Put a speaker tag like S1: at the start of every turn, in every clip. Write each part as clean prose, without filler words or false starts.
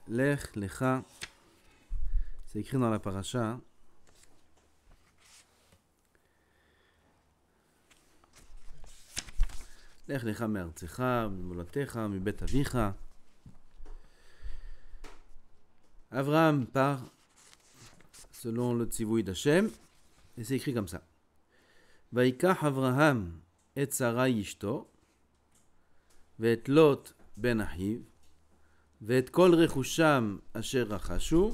S1: Lech Lecha, c'est écrit dans la paracha. Lech Lecha me'artzecha, mimolotecha, mibet avicha. Abraham part selon le tzivouï d'Hachem, et c'est écrit comme ça. Vaikach Avraham et Sarai ishto, ve'et Lot ben Ahiv, ve'et kol rechusham asher rachashu,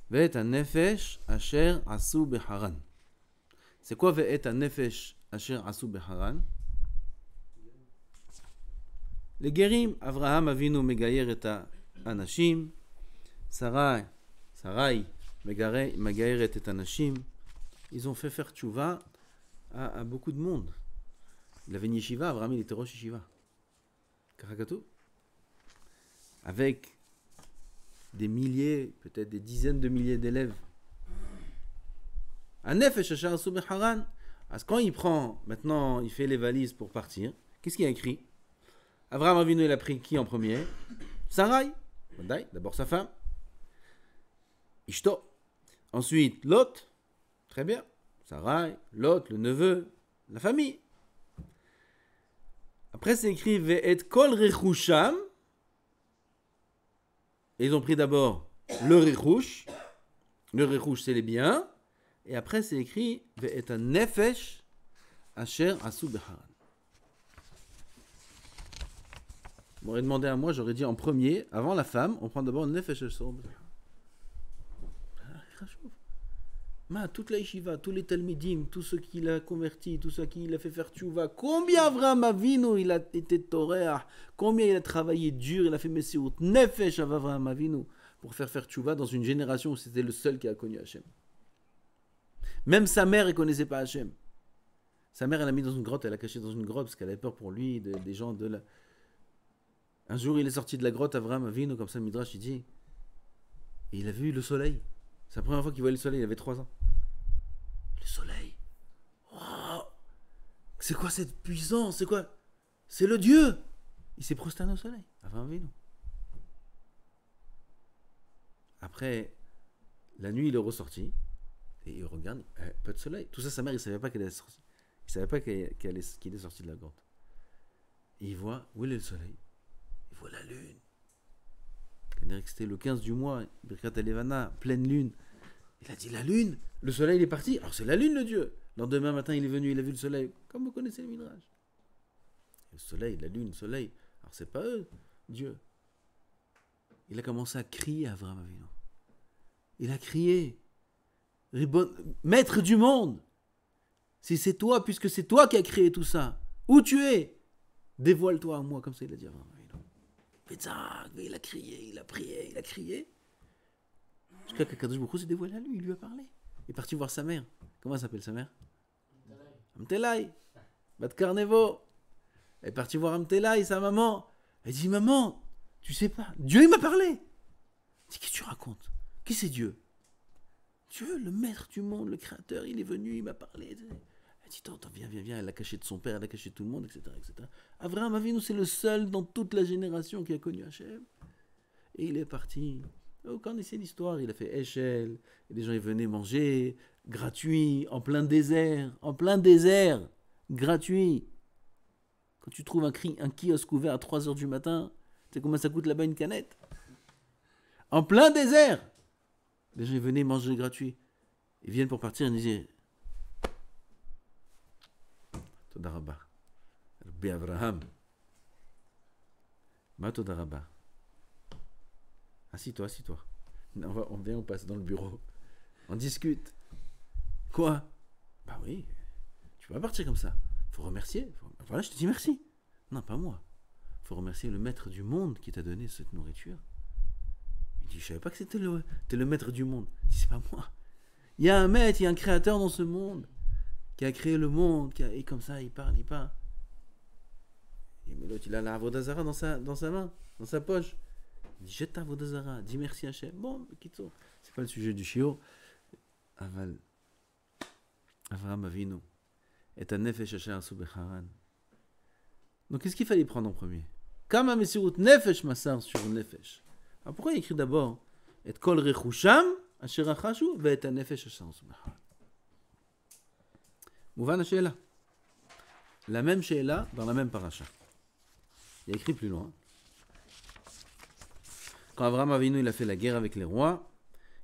S1: ve'et hanefesh asher asu beharan. C'est quoi ve'et hanefesh asher asu beharan? Les guérim, Avraham Avinu megayer et anashim, Sarai megayer et anashim. Ils ont fait faire tchouva à beaucoup de monde. Il avait une yeshiva, Avraham il était rosh yeshiva. Karakatou. Avec des milliers, peut-être des dizaines de milliers d'élèves. Hanefesh asher asu beharan. Quand il prend, maintenant il fait les valises pour partir, qu'est-ce qu'il y a écrit? Avraham Avinu, il a pris qui en premier? Sarai. D'abord sa femme. Ishto. Ensuite, Lot. Très bien. Sarai, Lot, le neveu, la famille. Après, c'est écrit Ve'et kol rechusham. Et ils ont pris d'abord le rechush. Le rechush, c'est les biens. Et après, c'est écrit Ve'et hanefesh asher asu beharan. On m'aurait demandé à moi, j'aurais dit en premier, avant la femme, on prend d'abord le nefesh asher. Toute la yeshiva, tous les talmidim, tous ceux qui l'a converti, tous ceux qui il a fait faire tchouva, combien Avraham Avinu il a été toréach, combien il a travaillé dur, il a fait messirout, nefesh Avraham Avinu, pour faire tchouva dans une génération où c'était le seul qui a connu Hachem. Même sa mère, elle ne connaissait pas Hachem. Sa mère, elle l'a mis dans une grotte, elle l'a caché dans une grotte parce qu'elle avait peur pour lui, des gens de la... Un jour, il est sorti de la grotte, Avraham Avinu, comme ça, Midrash, il dit, et il a vu le soleil. C'est la première fois qu'il voyait le soleil, il avait 3 ans. Le soleil. Oh, c'est quoi cette puissance? C'est quoi? C'est le Dieu. Il s'est prosterné au soleil. Avraham Avinu. Après, la nuit, il est ressorti, et il regarde, pas de soleil. Tout ça, sa mère, il ne savait pas qu'elle est sortie. Il ne savait pas qu'il est sorti de la grotte. Et il voit, où est le soleil? Il voit la lune. C'était le 15 du mois, Birkat Alevana, pleine lune. Il a dit la lune, le soleil il est parti. Alors c'est la lune le Dieu. Le lendemain matin il est venu, il a vu le soleil. Comme vous connaissez le Midrash. Le soleil, la lune, le soleil. Alors c'est pas eux, Dieu. Il a commencé à crier à Avraham Avinu. Il a crié, Maître du monde, si c'est toi, puisque c'est toi qui as créé tout ça, où tu es? Dévoile-toi à moi, comme ça il a dit à Avraham Avinu. Il a crié, il a prié, il a crié. Jusqu'à qu'Akadosh Baruch Hu s'est dévoilé à lui, il lui a parlé. Il est parti voir sa mère. Comment s'appelle sa mère? Amtelai. Bat Karnevo. Elle est partie voir Amtelai, sa maman. Elle dit, maman, tu sais pas, Dieu il m'a parlé. Elle dit, qu'est-ce que tu racontes? Qui c'est Dieu? Dieu, le maître du monde, le créateur, il est venu, il m'a parlé. Elle dit, attends, viens, elle l'a caché de son père, elle l'a caché de tout le monde, etc. Avraham Avinu, c'est le seul dans toute la génération qui a connu Hachem. Et il est parti. Vous connaissez l'histoire, il a fait échelle, et les gens ils venaient manger, gratuit, en plein désert, gratuit. Quand tu trouves un kiosque ouvert à 3h du matin, tu sais combien ça coûte là-bas une canette? En plein désert. Les gens ils venaient manger gratuit. Ils viennent pour partir, ils disaient Toda Rabba. Rabbi Avraham. Ma Toda Rabba. Assis-toi. On passe dans le bureau. On discute. Quoi? Bah oui. Tu peux pas partir comme ça. Faut remercier. Voilà, je te dis merci. Non, pas moi. Faut remercier le maître du monde qui t'a donné cette nourriture. Il dit, je savais pas que c'était le maître du monde. Il dit, c'est pas moi. Il y a un maître, il y a un créateur dans ce monde qui a créé le monde, et comme ça, il parle. Et mais l'autre, il a la Avodazara dans sa main, dans sa poche. Il dit, jette ta Avodazara, dis merci Hachem. Bon, Kitso, c'est pas le sujet du shiur. Aval, Avraham Avinu, et un nefesh asher asu beharan. Donc, qu'est-ce qu'il fallait prendre en premier? Kama mesirut nefesh masar sur nefesh. Alors pourquoi il écrit d'abord et kol rechusham asher achashu ve'et hanefesh asher nasu b'chol? Mouvan ha'she'ela. La même she'ela dans la même paracha. Il y a écrit plus loin. Quand Abraham Avinu il a fait la guerre avec les rois,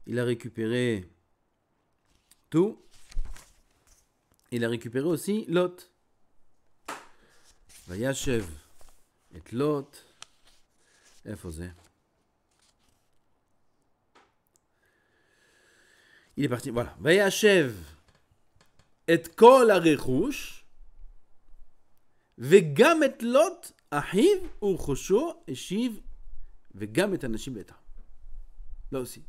S1: il a récupéré tout. Il a récupéré aussi Lot. Vayashev et Lot. איפה זה? Il est parti, voilà. וישב את כל הרכוש, וגם את לוט, אחיו ורכושו, השיב, וגם את הנשים ביתה. Là aussi.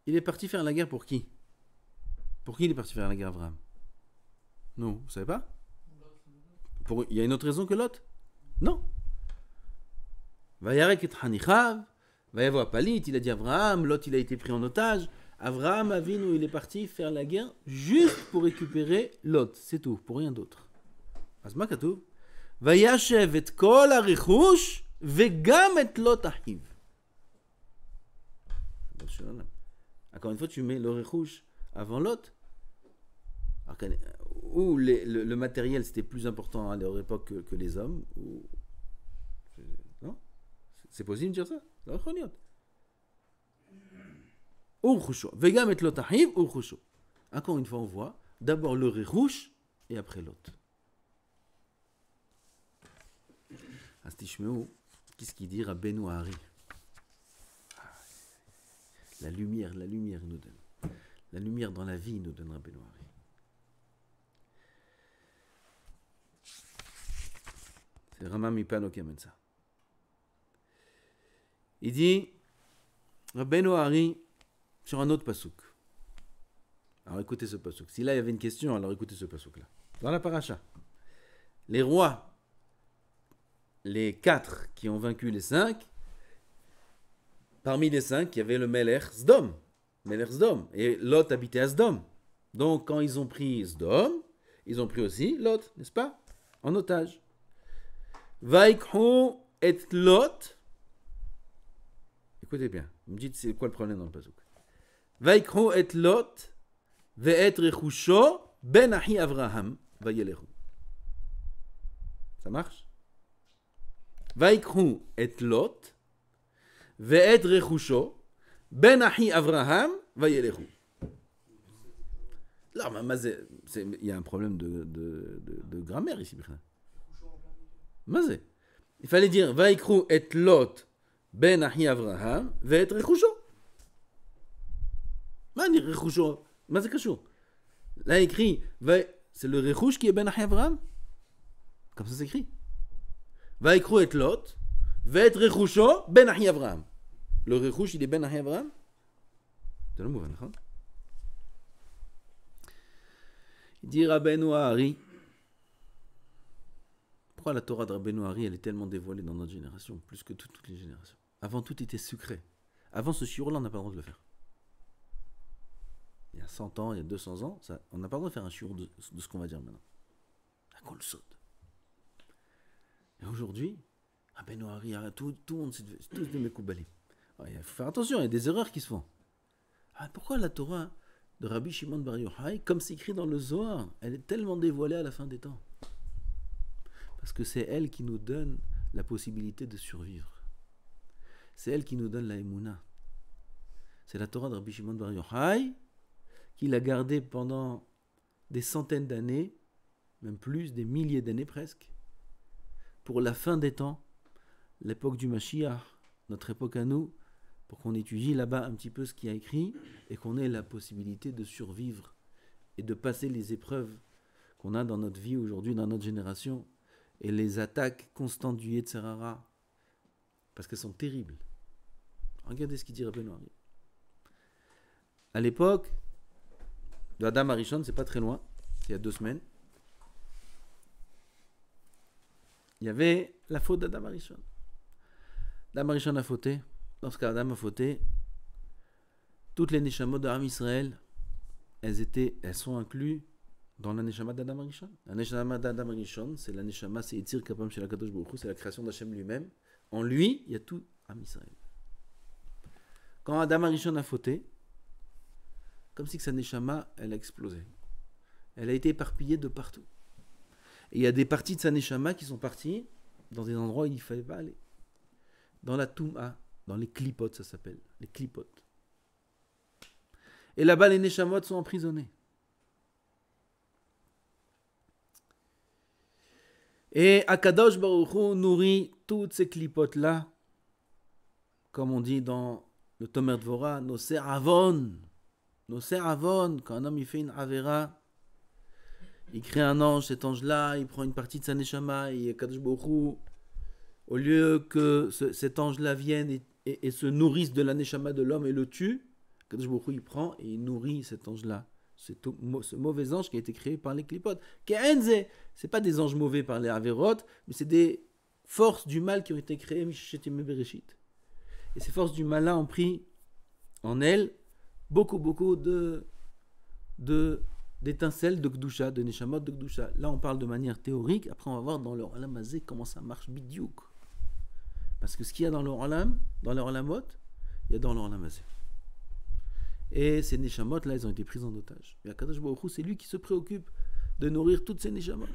S1: Il est parti faire la guerre pour qui? Pour qui il est parti faire la guerre, Abraham? Non, vous savez pas? Il y a une autre raison que Lot? Non. Vayarek et Hanichav, Vayavo Apalit, il a dit Abraham, Lot il a été pris en otage. Abraham Avinu, il est parti faire la guerre juste pour récupérer Lot, c'est tout, pour rien d'autre. Asma Katou, Vayashev et kol harichush, vegam et Lot ahiv. Encore une fois, tu mets le richush avant Lot. Ou le matériel c'était plus important à leur époque que les hommes, ou... non? C'est possible de dire ça? Encore une fois, on voit d'abord le richush et après Lot. Astishmeu, qu'est-ce qu'il dit Rabbeinu Hari? La lumière, il nous donne. La lumière dans la vie, il nous donne Rabbeinu Hari. C'est Rama Mipano qui amène ça. Il dit, Rabbeinu Hari, sur un autre pasouk. Alors écoutez ce pasouk. Si là il y avait une question, alors écoutez ce pasouk là. Dans la paracha, les rois, les 4 qui ont vaincu les 5, parmi les 5, il y avait le Melech Sdom. Et Lot habitait à Sdom. Donc quand ils ont pris Sdom, ils ont pris aussi Lot, n'est-ce pas? En otage. Vaikhu et Lot. Écoutez bien, vous me dites c'est quoi le problème dans le pasouk. Vaikhu et Lot ve'et rechusho ben ahi Avraham vayelechu. Ça marche? Vaikhu et Lot ve'et rechusho ben ahi Avraham vayelechu. Là, il y a un problème de grammaire ici. Mazé. Il fallait dire Vaikhu et Lot ben ahi Avraham ve'et rechusho. Mani rechusho. Mazé kashur. Là écrit c'est le rechush qui est ben ahi Avraham. Comme ça c'est écrit. Vaikhu et Lot ve'et rechusho ben ahi Avraham. Le rechush il est ben ahi Avraham. C'est le mot, d'accord? Il dit Rabbeinu Hari. Pourquoi la Torah de Rabbeinu Hari elle est tellement dévoilée dans notre génération, plus que toutes les générations? Avant tout était secret. Avant ce shiur-là, on n'a pas le droit de le faire. Il y a 100 ans, il y a 200 ans, on n'a pas le droit de faire un shiur de ce qu'on va dire maintenant. La kol sod. Et aujourd'hui, Rabbeinu Hari, tout le monde, c'est tous des mekoubalim. Il faut faire attention, il y a des erreurs qui se font. Pourquoi la Torah de Rabbi Shimon Bar Yochai, comme c'est écrit dans le Zohar, elle est tellement dévoilée à la fin des temps? Parce que c'est elle qui nous donne la possibilité de survivre. C'est elle qui nous donne la Emouna. C'est la Torah de Rabbi Shimon Bar Yochai qui l'a gardée pendant des centaines d'années, même plus, des milliers d'années presque, pour la fin des temps, l'époque du Mashiach, notre époque à nous, pour qu'on étudie là-bas un petit peu ce qu'il y a écrit et qu'on ait la possibilité de survivre et de passer les épreuves qu'on a dans notre vie aujourd'hui, dans notre génération, et les attaques constantes du Yetzer Hara, parce qu'elles sont terribles. Regardez ce qu'il dit Rabbeinu Hari. À l'époque de Adam Arishon, c'est pas très loin, il y a 2 semaines, il y avait la faute d'Adam Arishon. Adam Arishon a fauté. Lorsqu'Adam a fauté, toutes les neshamot d'Am Israël, elles sont incluses dans la neshama d'Adam Arishon. La neshama d'Adam Arishon, c'est la neshama, c'est Yitzir Kapam Shel HaKadosh Baruch Hu, c'est la création d'Hachem lui-même. En lui, il y a tout Am Israël. quand Adam Arishon a fauté, comme si que sa neshama, elle a explosé. Elle a été éparpillée de partout. Et il y a des parties de sa neshama qui sont parties dans des endroits où il ne fallait pas aller. Dans la Touma, dans les clipotes, ça s'appelle. Les clipotes. Et là-bas, les neshamot sont emprisonnés. Et Akadosh Baruch Hu nourrit toutes ces clipotes-là, comme on dit dans le Tomer Dvorah, Noser Avon. Noser Avon, quand un homme il fait une Avera, il crée un ange, cet ange-là, il prend une partie de sa neshama, et Akadosh Baruch Hu, au lieu que cet ange-là vienne et se nourrisse de la neshama de l'homme et le tue, Akadosh Baruch Hu, il prend et il nourrit cet ange-là. Ce mauvais ange qui a été créé par les clipotes. C'est pas des anges mauvais par les Averot, mais c'est des forces du mal qui ont été créées, et ces forces du mal-là ont pris en elles beaucoup d'étincelles de Gdusha, de Neshamot de Gdusha. Là, on parle de manière théorique. Après, on va voir dans le Olam Hazé comment ça marche bidiouk. Parce que ce qu'il y a dans le Olam, dans le Olamot, il y a dans le Olam Hazé. Et ces Neshamot, là, ils ont été pris en otage. Et Akadosh Baruch Hu, c'est lui qui se préoccupe de nourrir toutes ces Neshamot.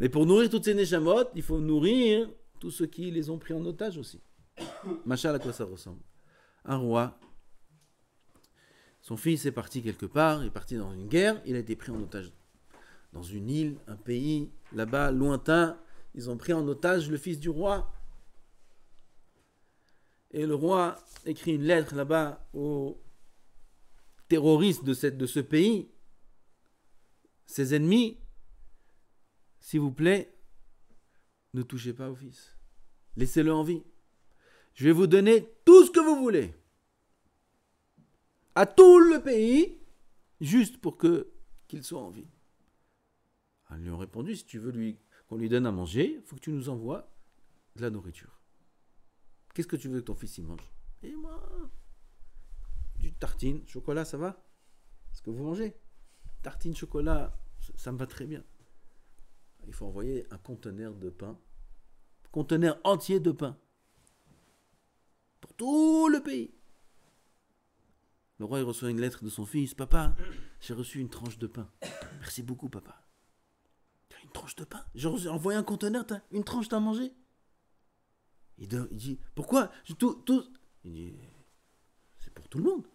S1: Mais pour nourrir toutes ces Neshamot, il faut nourrir tous ceux qui les ont pris en otage aussi. Machal, à quoi ça ressemble? Un roi, son fils est parti quelque part, il est parti dans une guerre, il a été pris en otage. Dans une île, un pays, là-bas, lointain, ils ont pris en otage le fils du roi. Et le roi écrit une lettre là-bas aux terroristes de ce pays, ses ennemis, s'il vous plaît, ne touchez pas au fils. Laissez-le en vie. Je vais vous donner tout ce que vous voulez. À tout le pays, juste pour qu'il soit en vie. Alors, ils lui ont répondu, si tu veux qu'on lui donne à manger, il faut que tu nous envoies de la nourriture. Qu'est-ce que tu veux que ton fils y mange? Et moi, du tartine, chocolat, ça va? Ce que vous mangez? Tartine, chocolat, ça me va très bien. Il faut envoyer un conteneur de pain, conteneur entier de pain, pour tout le pays. Le roi, il reçoit une lettre de son fils. Papa, j'ai reçu une tranche de pain. Merci beaucoup, papa. Une tranche de pain? J'ai envoyé un conteneur, une tranche, t'as mangé? Il dit, pourquoi? Il dit, c'est pour tout le monde.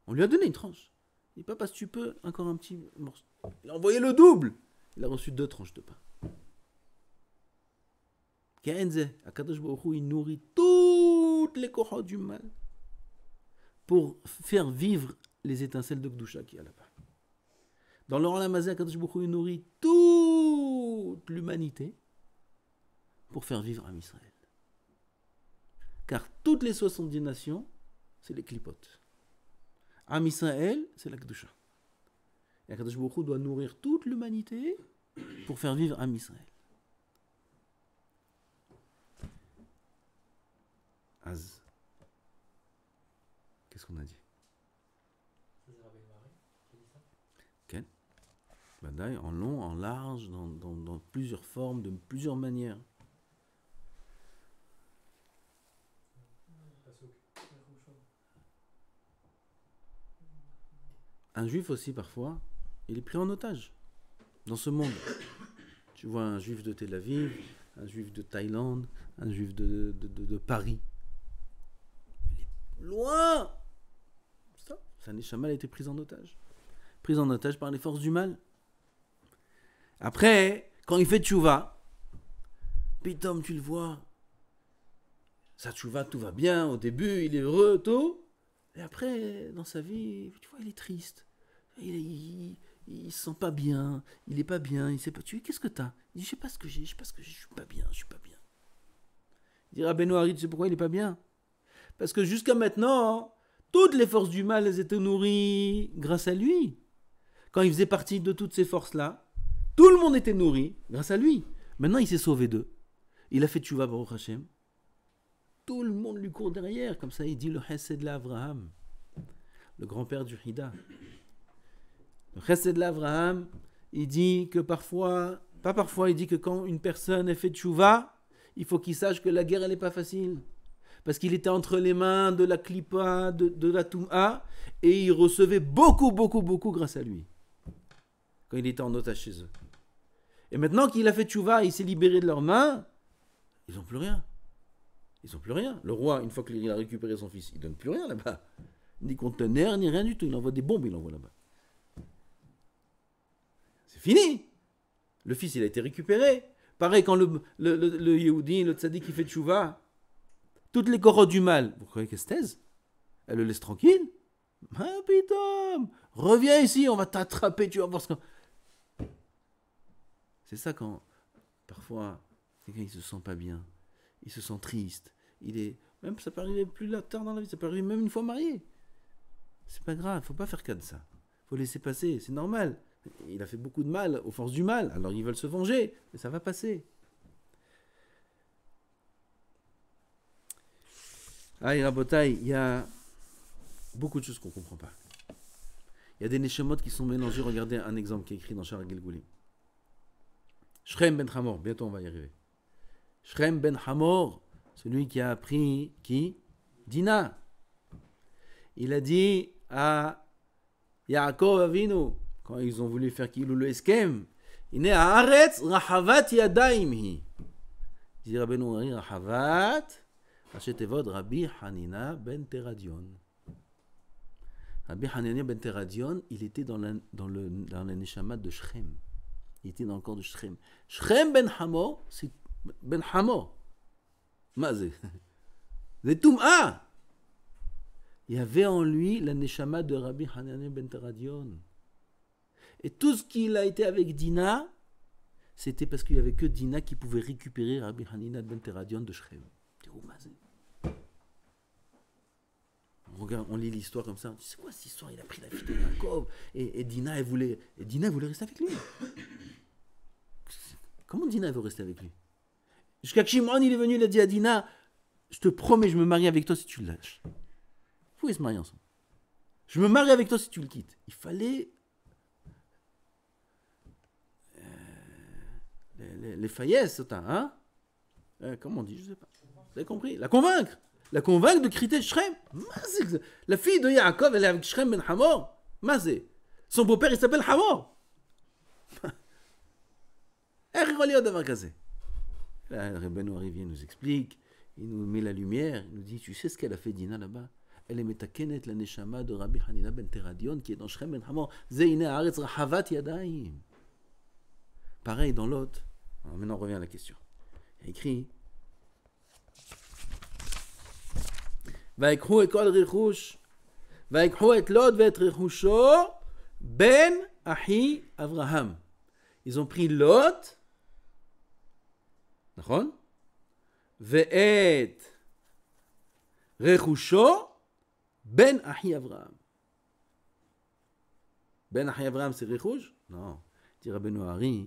S1: On lui a donné une tranche. Il dit, papa, si tu peux, encore un petit morceau. Il a envoyé le double. Il a reçu 2 tranches de pain. Kenze, Akadosh Baruch Hu, il nourrit toutes les kohot du mal pour faire vivre les étincelles de Gdusha qu'il y a là-bas. Dans le Olam Hazé, Akadosh Baruch Hu, il nourrit toute l'humanité pour faire vivre Am Israël. Car toutes les 70 nations, c'est les clipotes. Am Israël, c'est la Gdusha. Et Akadosh Baruch Hu doit nourrir toute l'humanité pour faire vivre Am Israël. Az. Qu'est-ce qu'on a dit? Ken? Badaï, en long, en large, dans plusieurs formes, de plusieurs manières. Un juif aussi, parfois, il est pris en otage dans ce monde. Tu vois un juif de Tel Aviv, un juif de Thaïlande, un juif de Paris. Il est loin. Sa neshama a été prise en otage. Prise en otage par les forces du mal. Après, quand il fait tchouva, pitom, tu le vois, sa tchouva, tout va bien. Au début, il est heureux, tout. Et après, dans sa vie, tu vois, il est triste. Il se sent pas bien. Il est pas bien. Il sait pas. Tu dis, qu'est-ce que t'as? Il dit, je sais pas ce que j'ai. Je suis pas bien. Il dit, Rabbeinu Hari, tu sais pourquoi il est pas bien? Parce que jusqu'à maintenant, toutes les forces du mal, elles étaient nourries grâce à lui. Quand il faisait partie de toutes ces forces-là, tout le monde était nourri grâce à lui. Maintenant, il s'est sauvé d'eux. Il a fait tchouva Baruch Hashem. Tout le monde lui court derrière. Comme ça, il dit le Chesed l'Avraham, le grand-père du Hida. Le Chesed l'Avraham, il dit que il dit que quand une personne est fait tchouva, il faut qu'il sache que la guerre, elle n'est pas facile. Parce qu'il était entre les mains de la Klippa, de la Toum'a, et il recevait beaucoup grâce à lui. Quand il était en otage chez eux. Et maintenant qu'il a fait tchouva, il s'est libéré de leurs mains, ils n'ont plus rien. Ils n'ont plus rien. Le roi, une fois qu'il a récupéré son fils, il ne donne plus rien là-bas. Ni conteneur, ni rien du tout. Il envoie des bombes, il envoie là-bas. C'est fini. Le fils, il a été récupéré. Pareil, quand le Yehudi, le tzaddik, qui fait tchouva, toutes les corottes du mal, vous croyez qu'elle se taise? Elle le laisse tranquille? Ah, putain, reviens ici, on va t'attraper, tu vas voir ce que... C'est ça quand, parfois, quelqu'un il se sent pas bien, il se sent triste, il est... Même ça peut arriver plus tard dans la vie, ça peut arriver même une fois marié. C'est pas grave, faut pas faire cas de ça. Faut laisser passer, c'est normal. Il a fait beaucoup de mal aux forces du mal, alors ils veulent se venger, mais ça va passer. Ah, et Rabotai, il y a beaucoup de choses qu'on ne comprend pas. Il y a des neshamot qui sont mélangés. Regardez un exemple qui est écrit dans Shara Gilgulim. Shrem ben Hamor, bientôt on va y arriver. Shrem ben Hamor, celui qui a appris qui? Dina. Il a dit à Yaakov Avinu, quand ils ont voulu faire Kilou le Eskem, il est à Aretz Rahavat Yadaimhi. Il dit Rabbeinu Ari Rahavat, Hachetevod Rabbi Hanina ben Teradion. Rabbi Hanina ben Teradion, il était dans le Neshama de Shrem. Il était dans le corps de Shrem. Shrem ben Hamor, c'est ben Hamor. Mazé. C'est Toum'a. Il y avait en lui la Neshama de Rabbi Hanina ben Teradion. Et tout ce qu'il a été avec Dina, c'était parce qu'il n'y avait que Dina qui pouvait récupérer Rabbi Hanina ben Teradion de Shrem. On lit l'histoire comme ça, on dit c'est quoi cette histoire? Il a pris la fille de Yaakov et Dina elle voulait rester avec lui. Comment Dina elle veut rester avec lui? Jusqu'à que Shimon il est venu, il a dit à Dina, je te promets, je me marie avec toi si tu le lâches. Vous pouvez se marier ensemble. Je me marie avec toi si tu le quittes. Il fallait les faillesses, hein? Comment on dit, je sais pas. Vous avez compris? La convaincre de quitter Shrem. La fille de Yaakov, elle est avec Shrem ben Hamor. Mazé. Son beau-père, il s'appelle Hamor. Rabbeinu Ari vient nous explique, il nous met la lumière, il nous dit, tu sais ce qu'elle a fait Dina là-bas? Elle est metakenet la neshama de Rabbi Hanina ben Teradion qui est dans Shrem ben Hamor. Zeine haaretz rahavat yadaim. Pareil dans l'autre. Alors maintenant on revient à la question. Il y a écrit ויקחו את כל רכוש, ויקחו את לוט ואת רכושו, בן אחי אברהם. Ils ont pris Lot, נכון? ואת רכושו, בן אחי אברהם. בן אחי אברהם c'est רכוש? Non. dit רבנו הארי,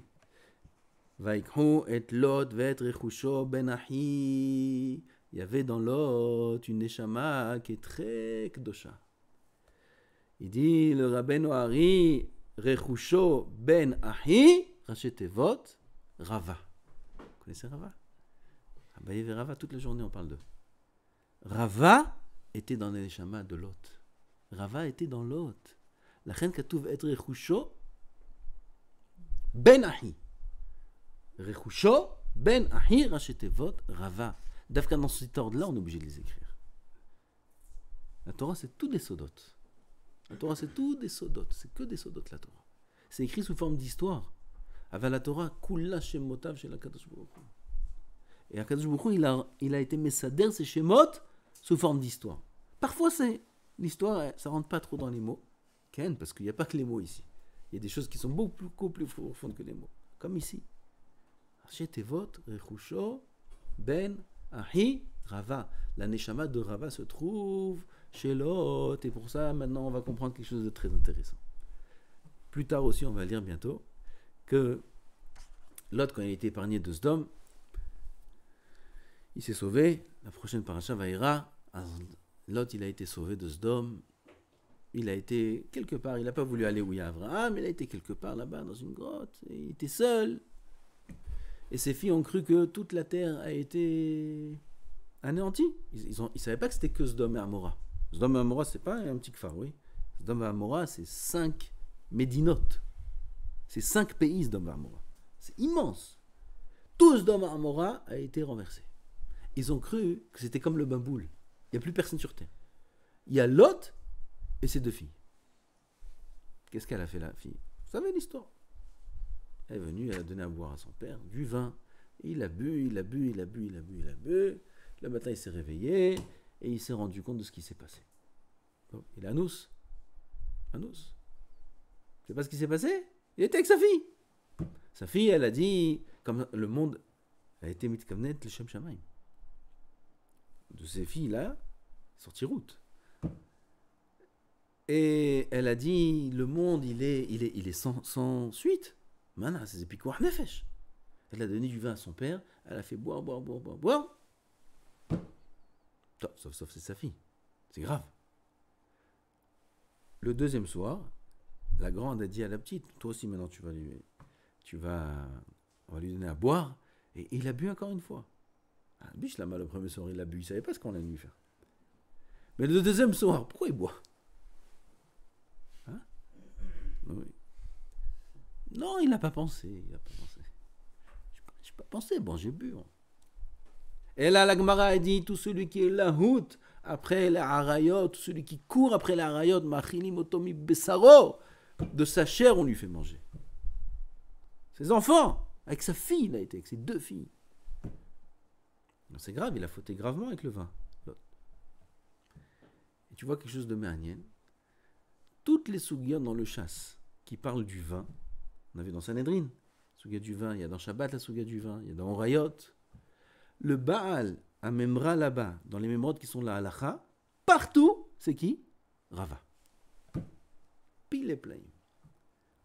S1: ויקחו את לוט ואת רכושו, בן אחי. Il y avait dans l'autre une neshama qui est très kdosha. Il dit le Rabbeinu Ari, Rechusho ben Ahi, Rachetevot, Rava. Vous connaissez Rava? Abaye et Rava, toute la journée on parle d'eux. Rava était dans les neshama de l'autre. Rava était dans l'autre. La reine Katouv et Rechusho ben Ahi. Rechusho ben Ahi, Rachetevot, Rava. D'Afghan dans cet ordre-là, on est obligé de les écrire. La Torah, c'est tout des sodotes. La Torah, c'est tout des sodotes. C'est que des sodotes, la Torah. C'est écrit sous forme d'histoire. Avec la Torah, Kula Shemotav chez la Kadosh Baruch Hu. Et Akadosh Baruch Hu, il a été messader ces Shemot sous forme d'histoire. Parfois, c'est l'histoire, ça rentre pas trop dans les mots. Ken, parce qu'il n'y a pas que les mots ici. Il y a des choses qui sont beaucoup plus profondes que les mots. Comme ici. Archetevot, Rechusho, Ben, Ahi, Rava. La neshama de Rava se trouve chez Lot. Et pour ça, maintenant, on va comprendre quelque chose de très intéressant. Plus tard aussi, on va lire bientôt que Lot, quand il a été épargné de Sdom, il s'est sauvé. La prochaine paracha Vaïra, Lot, il a été sauvé de Sdom. Il a été quelque part, il n'a pas voulu aller où il y a Abraham, il a été quelque part là-bas dans une grotte. Et il était seul. Et ses filles ont cru que toute la terre a été anéanti. Ils savaient pas que c'était que Sodome et Amora. Sodome et Amora, c'est pas un petit phare, oui. Sodome et Amora, c'est 5 médinotes. C'est 5 pays, Sodome et Amora. C'est immense. Tout Sodome et Amora a été renversé. Ils ont cru que c'était comme le Baboul. Il n'y a plus personne sur terre. Il y a Lot et ses 2 filles. Qu'est-ce qu'elle a fait, la fille? Vous savez l'histoire. Elle est venue, elle a donné à boire à son père du vin. Il a bu. Le matin, il s'est réveillé et il s'est rendu compte de ce qui s'est passé. Donc, il a Anous. Tu sais pas ce qui s'est passé? Il était avec sa fille. Sa fille, elle a dit, comme le monde a été mitkamnet le Shem Shamaim. De ces filles-là, sorti route. Et elle a dit, le monde, il est sans suite. Mana, c'est pikour nefesh. Elle a donné du vin à son père, elle a fait boire. Sauf c'est sa fille. C'est grave. Le deuxième soir, la grande a dit à la petite, toi aussi maintenant on va lui donner à boire. Et il a bu encore une fois. Ah, biche là, le premier soir, il a bu, il savait pas ce qu'on allait lui faire. Mais le deuxième soir, pourquoi il boit? Hein? Oui. Non, il n'a pas pensé. J'ai pas pensé, bon, j'ai bu. Et là, la Gemara a dit, tout celui qui est lahout après la harayot, tout celui qui court après la harayot, machilim otomi besaro, de sa chair, on lui fait manger. Ses enfants, avec sa fille, il a été, avec ses 2 filles. Non, c'est grave, il a fauté gravement avec le vin. Et tu vois quelque chose de méanienne. Toutes les sougiotes dans le chasse qui parlent du vin, on a vu dans Sanhedrin, souga du vin, il y a dans Shabbat la souga du vin, il y a dans Orayot. Le Baal à Memra là-bas, dans les mémrodes qui sont la halacha, partout, c'est qui? Rava. Pile et plein.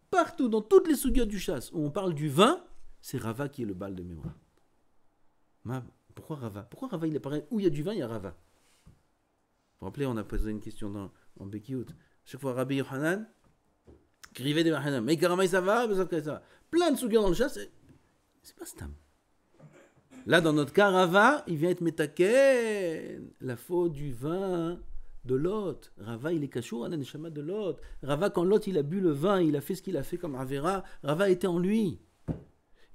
S1: Partout, dans toutes les sougiotes du chasse où on parle du vin, c'est Rava qui est le Baal de Memra. Pourquoi Rava? Pourquoi Rava il apparaît? Où il y a du vin, il y a Rava. Vous vous rappelez, on a posé une question en Bekiout. Chaque fois, Rabbi Yohanan, écrivait des Yohanan, mais Karamay ça va, plein de sougiotes dans le chasse, c'est pas Stam. Là, dans notre cas, Rava, il vient être métaken, la faute du vin de Lot. Rava, il est cachour à la neshama de Lot. Rava, quand Lot, il a bu le vin, il a fait ce qu'il a fait comme Avera, Rava était en lui.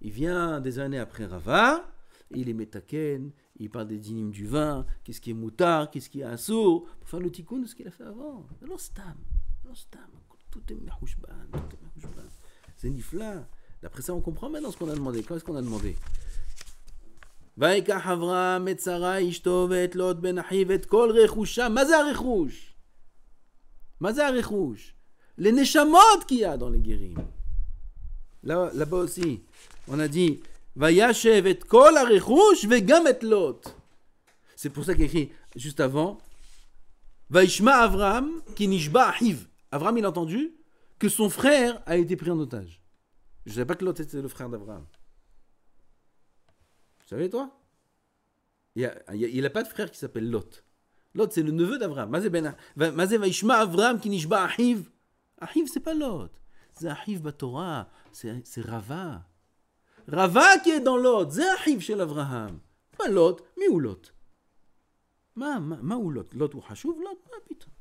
S1: Il vient des années après Rava, il est métaken, il parle des dynimes du vin, qu'est-ce qui est moutard, qu'est-ce qui est assour, pour faire le tikkun de ce qu'il a fait avant. Alors, stam. Tout est mahouchban. C'est nifla. D'après ça, on comprend maintenant ce qu'on a demandé. Qu'est-ce qu'on a demandé? ויקח אברהם את שרה אשתו ואת לוט בן אחיו ואת כל רכושם. מה זה הרכוש? מה זה הרכוש? Les neshamot qu'il y a dans les guérim. Là-bas aussi, on a dit וישב את כל הרכוש וגם את לוט. C'est pour ça qu'il écrit juste avant וישמע אברהם כי נשבע אחיו. Abraham, il a entendu que son frère a été pris en otage. Je ne savais pas que Lot était le frère d'Abraham. Tu savais, toi? Il n'a pas de frère qui s'appelle Lot. Lot, c'est le neveu d'Abraham. Mazé Vaishma Abraham qui nishba Ahiv. Ahiv, c'est pas Lot. C'est Ahiv Batorah. C'est Rava. Rava qui est dans Lot. C'est Ahiv chez l'Abraham. Pas Lot, mais où Lot? Ma où Lot? Lot ou Hashuv? Lot? Ah putain.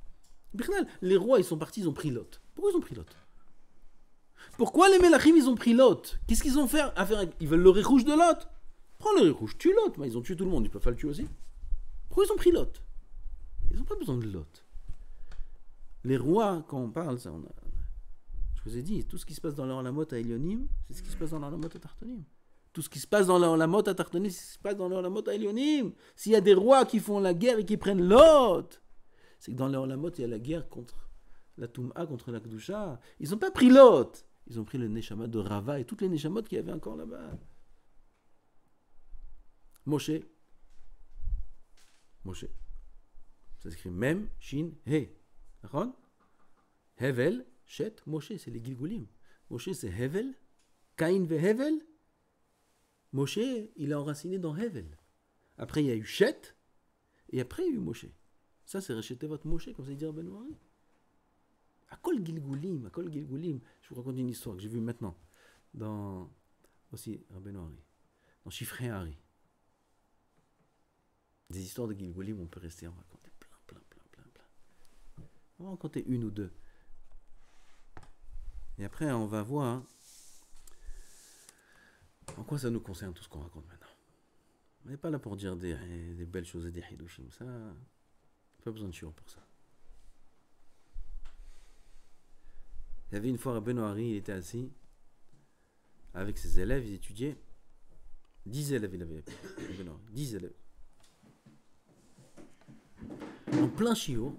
S1: Les rois, ils sont partis, ils ont pris Lot. Pourquoi ils ont pris Lot? Pourquoi les Melachim, ils ont pris Lot? Qu'est-ce qu'ils ont fait à faire? Ils veulent le récouche de Lot? Prends le rouge, tue Lot. Ils ont tué tout le monde, ils peuvent pas le tuer aussi. Pourquoi ils ont pris Lot? Ils n'ont pas besoin de Lot. Les rois, quand on parle, ça, je vous ai dit, tout ce qui se passe dans leur Olamot à Elyonim, c'est ce qui se passe dans leur Olamot à Tartonim. Tout ce qui se passe dans leur Olamot à Tartonim, c'est ce qui se passe dans leur Olamot à Elyonim. S'il y a des rois qui font la guerre et qui prennent Lot, c'est que dans leur Olamot, il y a la guerre contre la Toum'a, contre la Kedusha. Ils n'ont pas pris Lot. Ils ont pris le Neshama de Rava et toutes les Neshamot qu'il y avait encore là-bas. Moshe. Ça s'écrit Mem, Shin, He. D'accord? Hevel, Shet, Moshe, c'est les Gilgulim. Moshe, c'est Hevel. Caïn ve Hevel. Moshe, il est enraciné dans Hevel. Après, il y a eu Shet. Et après, il y a eu Moshe. Ça, c'est Recheté votre Moshe, comme ça dit Rabbeinu Ari. Akol Gilgulim. Je vous raconte une histoire que j'ai vue maintenant. Dans aussi Rabbeinu Ari. Dans Shifrei Ari. Des histoires de Gilgulim, on peut rester en raconter plein. On va en raconter une ou deux. Et après, on va voir en quoi ça nous concerne tout ce qu'on raconte maintenant. On n'est pas là pour dire des belles choses et des hidushim. Ça, pas besoin de chiot pour ça. Il y avait une fois Rabbeinu Hari, il était assis avec ses élèves, ils étudiaient. 10 élèves, il avait. 10 élèves. En plein chiot,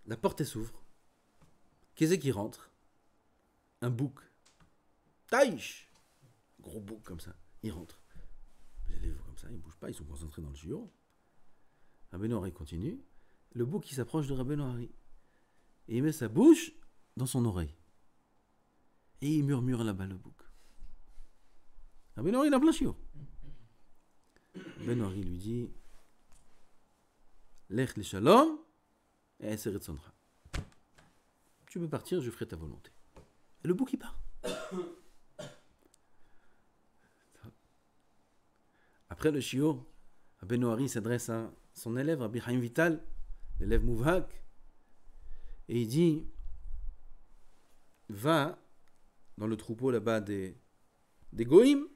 S1: la porte s'ouvre. Qu'est-ce qui rentre? Un bouc. Taïch! Gros bouc comme ça. Il rentre. Les élèves comme ça, ils ne bougent pas, ils sont concentrés dans le chiot. Rabbeinu Hari continue. Le bouc, il s'approche de Rabbeinu Hari. Et il met sa bouche dans son oreille. Et il murmure là-bas, le bouc. Rabbeinu Hari, il a plein chiot. Rabbeinu Hari lui dit Lech le shalom et eseret sondra. Tu peux partir, je ferai ta volonté. Et le bouc, il part. Après le chiot, Rabbeinu Hari s'adresse à son élève, Rabbi Chaim Vital, l'élève Mouvhak, et il dit va dans le troupeau là-bas des goïms,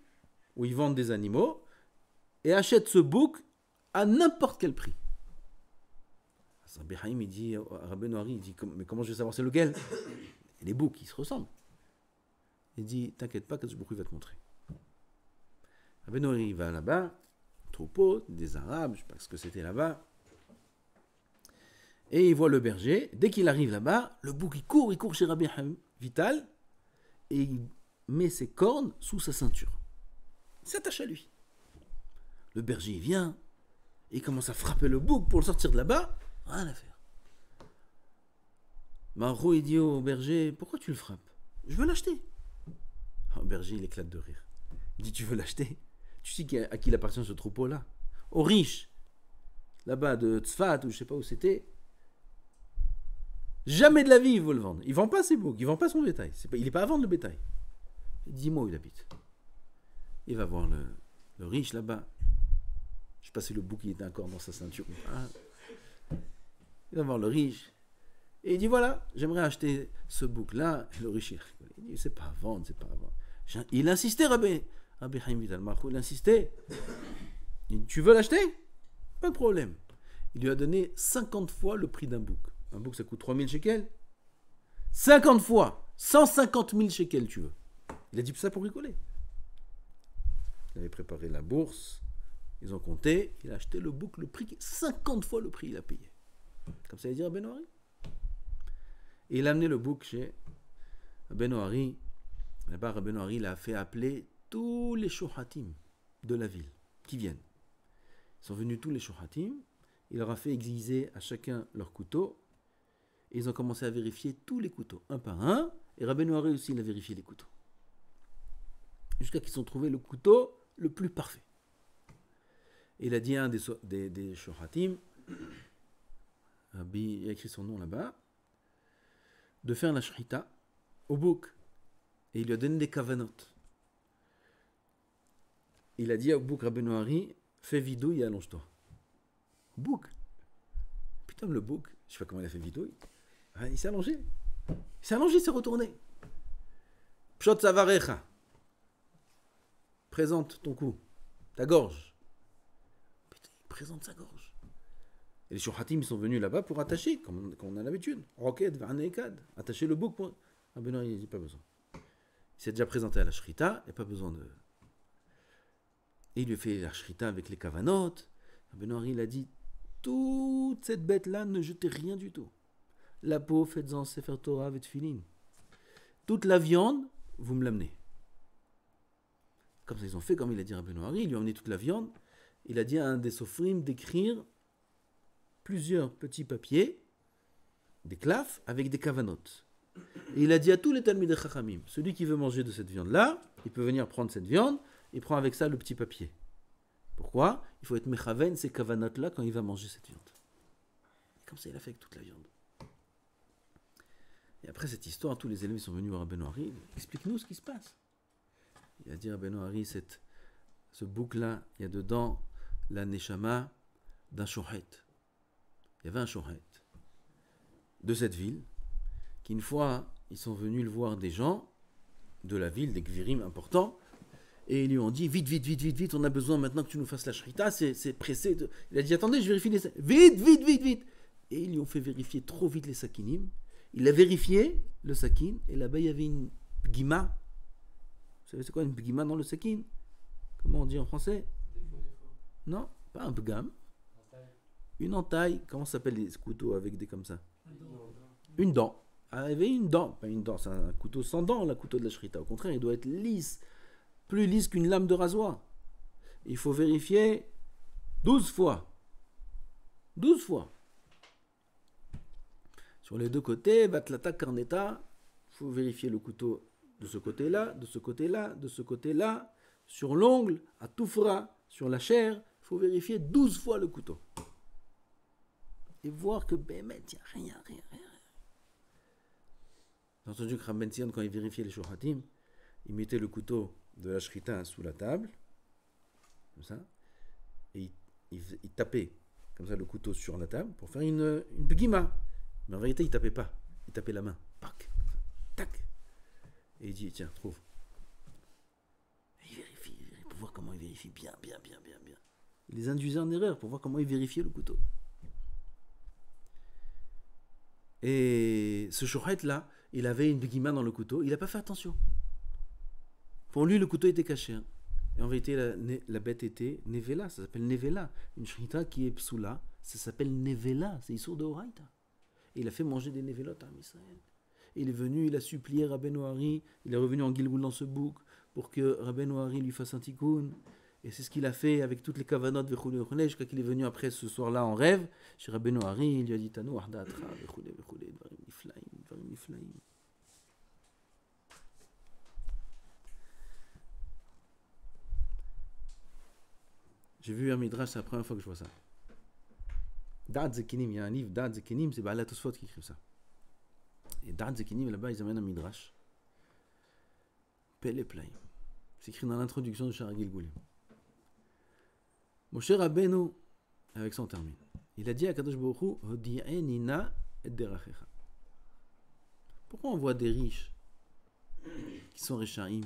S1: où ils vendent des animaux, et achète ce bouc à n'importe quel prix. Rabbi Chaim, il dit, Rabbeinu Hari, il dit, mais comment je vais savoir c'est lequel? Les boucs, ils se ressemblent. Il dit, t'inquiète pas, Kadosh Baruch Hu va te montrer. Rabbeinu Hari va là-bas, troupeau, des Arabes, je ne sais pas ce que c'était là-bas, et il voit le berger. Dès qu'il arrive là-bas, le bouc, il court chez Rabbi Chaim Vital, et il met ses cornes sous sa ceinture. Il s'attache à lui. Le berger, il vient, et il commence à frapper le bouc pour le sortir de là-bas. Rien à faire. Marot, il dit au berger, pourquoi tu le frappes? Je veux l'acheter. Le berger, il éclate de rire. Il dit, tu veux l'acheter? Tu sais à qui il appartient ce troupeau-là? Aux riches. Là-bas de Tzfat, ou je ne sais pas où c'était. Jamais de la vie, il veut le vendre. Il ne vend pas ses boucs, il ne vend pas son bétail. Il n'est pas à vendre le bétail. Dis-moi où il habite. Il va voir le riche là-bas. Je ne sais pas si le bouc il était encore dans sa ceinture. Il va voir le riche. Et il dit voilà, j'aimerais acheter ce bouc-là. Et le riche, il dit c'est pas à vendre, c'est pas à vendre. Il insistait, Rabbi Chaim Vital Marchou, il insistait. Il dit tu veux l'acheter? Pas de problème. Il lui a donné 50 fois le prix d'un bouc. Un bouc, ça coûte 3000 shekels. 50 fois 150 000 shekels, tu veux. Il a dit ça pour rigoler. Il avait préparé la bourse. Ils ont compté. Il a acheté le bouc, le prix, 50 fois le prix, il a payé. Comme ça, il dit à Rabbeinu Hari. Et il a amené le bouc chez Rabbeinu Hari. Là-bas, Rabbeinu Hari, il a fait appeler tous les shohatim de la ville qui viennent. Ils sont venus tous les shohatim. Il leur a fait aiguiser à chacun leur couteau. Et ils ont commencé à vérifier tous les couteaux, un par un. Et Rabbeinu Hari aussi, il a vérifié les couteaux. Jusqu'à qu'ils ont trouvé le couteau le plus parfait. Et il a dit à un des shohatim, il a écrit son nom là-bas, de faire la shrita au bouc. Et il lui a donné des kavanotes. Il a dit au bouc Rabbeinu Hari, fais vidouille et allonge-toi. Bouc. Putain, le bouc, je sais pas comment il a fait vidouille. Il s'est allongé. Il s'est retourné. Pshot savarecha. Présente ton cou, ta gorge. Putain, il présente sa gorge. Et les shohatim, ils sont venus là-bas pour attacher, comme on a l'habitude. Roquette, varnekad. Attacher le bouc pour. Ah ben non, il dit pas besoin. Il s'est déjà présenté à la shrita, il n'y a pas besoin de. Et il lui a fait la shrita avec les kavanotes. Rabbeinu Hari, il a dit toute cette bête-là, ne jetez rien du tout. La peau, faites-en Sefer Torah avec Tfilin. Toute la viande, vous me l'amenez. Comme ça, ils ont fait, comme il a dit Rabbeinu Hari, il lui a amené toute la viande. Il a dit à un des sofrim d'écrire plusieurs petits papiers, des clafs, avec des kavanotes. Et il a dit à tous les talmidei chachamim, celui qui veut manger de cette viande-là, il peut venir prendre cette viande, il prend avec ça le petit papier. Pourquoi? Il faut être mechaven ces kavanotes-là quand il va manger cette viande. Et comme ça, il a fait avec toute la viande. Et après cette histoire, tous les élèves sont venus voir Rabbeinu Hari. Explique-nous ce qui se passe. Il a dit à Rabbeinu Hari, Ce bouc-là, il y a dedans la neshama d'un shohet. Il y avait un shohet de cette ville, qui une fois, ils sont venus le voir des gens de la ville, des gvirim importants, et ils lui ont dit, vite, vite, vite, vite, vite, on a besoin maintenant que tu nous fasses la shrita, c'est pressé. Il a dit, attendez, je vérifie les sakinim. Vite, vite, vite, vite. Et ils lui ont fait vérifier trop vite les sakinim. Il a vérifié le sakin, et là-bas, il y avait une pgima. Vous savez c'est quoi une pgima dans le sakin? Comment on dit en français? Non, pas un pgam. Une entaille. Comment s'appellent les couteaux avec des comme ça? Une dent. Ah, il y avait une dent. Pas une dent, c'est un couteau sans dent, le couteau de la shrita. Au contraire, il doit être lisse. Plus lisse qu'une lame de rasoir. Il faut vérifier 12 fois. 12 fois. Sur les deux côtés, batlata carneta, il faut vérifier le couteau de ce côté-là, de ce côté-là, de ce côté-là. Sur l'ongle, à toufra, sur la chair, il faut vérifier 12 fois le couteau. Et voir que, bémet, il n'y a rien. J'ai entendu que Rabben Zion, quand il vérifiait les shohatim, il mettait le couteau de la shrita sous la table, comme ça, et il tapait comme ça le couteau sur la table pour faire une begima. Mais en vérité, il tapait pas, il tapait la main, pac, tac, et il dit tiens, trouve. Et il vérifie pour voir comment il vérifie bien. Il les induisait en erreur pour voir comment il vérifiait le couteau. Et ce shohet là, il avait une begima dans le couteau, il n'a pas fait attention. Pour lui, le couteau était caché. Hein. Et en vérité, la bête était nevela, ça s'appelle nevela. Une shrita qui est psoula, ça s'appelle nevela, c'est Issour de Horaïta. Et il a fait manger des nevelot à Israël. Et il est venu, il a supplié Rabbeinu Hari, il est revenu en Gilgoul dans ce bouc pour que Rabbeinu Hari lui fasse un tikkun. Et c'est ce qu'il a fait avec toutes les kavanot vechule vechule, jusqu'à qu'il est venu après ce soir-là en rêve. Chez Rabbeinu Hari, il lui a dit Tanu ahda atra vechule vechule, dvarim niflaim. J'ai vu un midrash, c'est la première fois que je vois ça. Da'at Zekinim, il y a un livre, Da'at Zekinim, c'est Ba'alat Tosfot qui écrit ça. Et Da'at Zekinim, là-bas, ils amènent un midrash. Pele Plaim. C'est écrit dans l'introduction de Shara Gilgulim. Moshe Rabbeinu, avec ça on termine. Il a dit à Kadosh Baruch Hu, Hodi'enina et derachecha. Pourquoi on voit des riches qui sont Rechaim?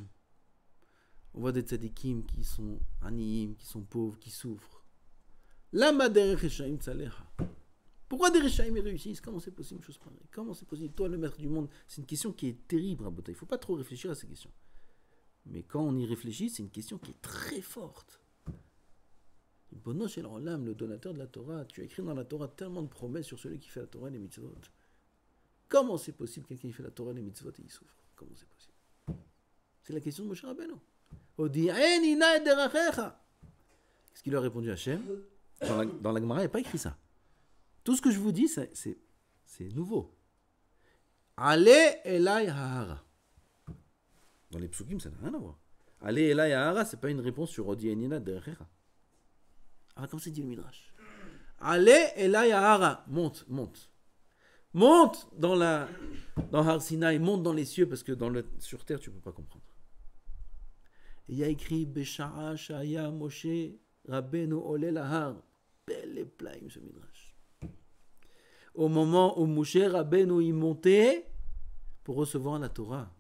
S1: On voit des tzadikim qui sont aniyim, qui sont pauvres, qui souffrent. Lama derech Rechaim tzalecha. Pourquoi des Rechaim réussissent? Comment c'est possible une chose pareille? Comment c'est possible? Toi, le maître du monde, c'est une question qui est terrible, Rabota. Il ne faut pas trop réfléchir à ces questions. Mais quand on y réfléchit, c'est une question qui est très forte. Bono shel Olam, le donateur de la Torah, tu as écrit dans la Torah tellement de promesses sur celui qui fait la Torah et les mitzvot. Comment c'est possible quelqu'un qui fait la Torah et les mitzvot et il souffre? Comment c'est possible? C'est la question de Moshe Rabbeinu. Qu'est-ce qu'il leur a répondu à Hachem? Dans la Gemara, il n'y a pas écrit ça. Tout ce que je vous dis, c'est nouveau. Ale elai ha'ara. Dans les psukim, ça n'a rien à voir. Ale elai ha'ara, c'est pas une réponse sur Odi enina derechecha. Alors, comment c'est dit le Midrash? Ale elai ha'ara. Monte. Monte dans Har Sinai, monte dans les cieux, parce que sur terre, tu ne peux pas comprendre. Et il y a écrit Besha'a Shaya Moshe Rabbeinu Ole Lahar. Belle plaim ce Midrash. Au moment où Moshe Rabbeinu il montait pour recevoir la Torah,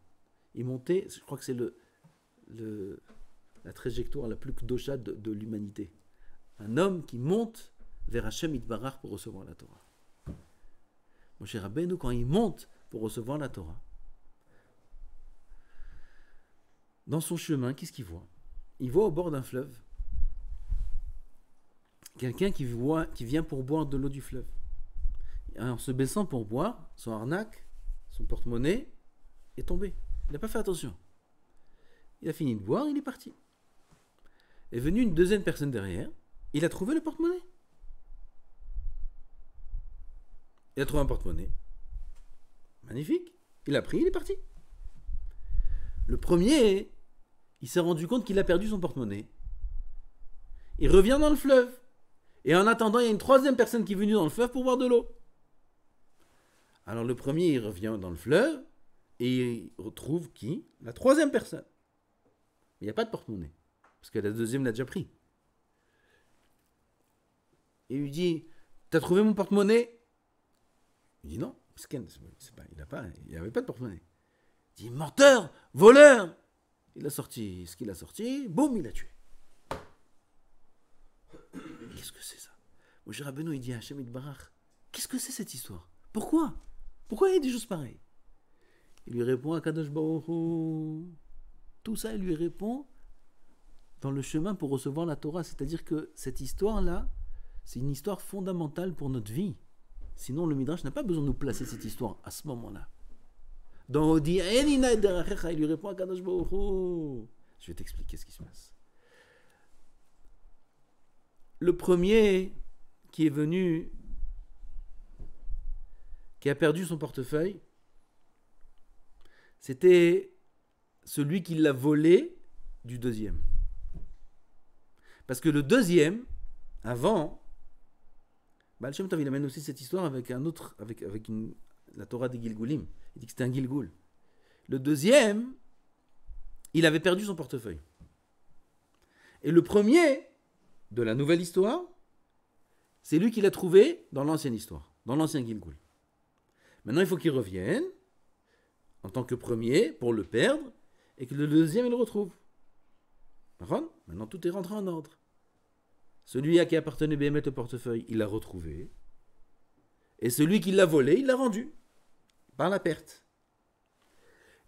S1: il montait, je crois que c'est la trajectoire la plus kdosha de l'humanité. Un homme qui monte vers Hashem Yitbarach pour recevoir la Torah. Moshe Rabbeinu, quand il monte pour recevoir la Torah, dans son chemin, qu'est-ce qu'il voit? Il voit au bord d'un fleuve quelqu'un qui vient pour boire de l'eau du fleuve. Et en se baissant pour boire, son arnaque, son porte-monnaie est tombé. Il n'a pas fait attention. Il a fini de boire, il est parti. Est venue une deuxième personne derrière, il a trouvé le porte-monnaie. Il a trouvé un porte-monnaie. Magnifique. Il a pris, il est parti. Le premier, il s'est rendu compte qu'il a perdu son porte-monnaie. Il revient dans le fleuve. Et en attendant, il y a une troisième personne qui est venue dans le fleuve pour boire de l'eau. Alors le premier, il revient dans le fleuve et il retrouve qui? La troisième personne. Il n'y a pas de porte-monnaie. Parce que la deuxième l'a déjà pris. Et il lui dit, t'as trouvé mon porte-monnaie? Il dit non, il n'y avait pas de porte-monnaie. Il dit, menteur, voleur. Il a sorti ce qu'il a sorti, boum, il l'a tué. Qu'est-ce que c'est ça? Moshe Rabbeinu, il dit à Hachem Yitbarach, qu'est-ce que c'est cette histoire? Pourquoi il y a des choses pareilles? Il lui répond à Kadosh Baruch Hu. Tout ça, il lui répond dans le chemin pour recevoir la Torah. C'est-à-dire que cette histoire-là, c'est une histoire fondamentale pour notre vie. Sinon, le Midrash n'a pas besoin de nous placer cette histoire à ce moment-là. Dans Odi, il lui répond à Kadosh Baruch Hu. Je vais t'expliquer ce qui se passe. Le premier qui est venu, qui a perdu son portefeuille, c'était celui qui l'a volé du deuxième. Parce que le deuxième, avant, Baal Shem Tov, il amène aussi cette histoire avec un autre, avec la Torah des Gilgulim. Il dit que c'était un Gilgul. Le deuxième, il avait perdu son portefeuille. Et le premier de la nouvelle histoire, c'est lui qui l'a trouvé dans l'ancienne histoire, dans l'ancien Gilgul. Maintenant, il faut qu'il revienne en tant que premier pour le perdre et que le deuxième, il le retrouve. Maintenant, tout est rentré en ordre. Celui à qui appartenait Béhémet au portefeuille, il l'a retrouvé. Et celui qui l'a volé, il l'a rendu. Par la perte.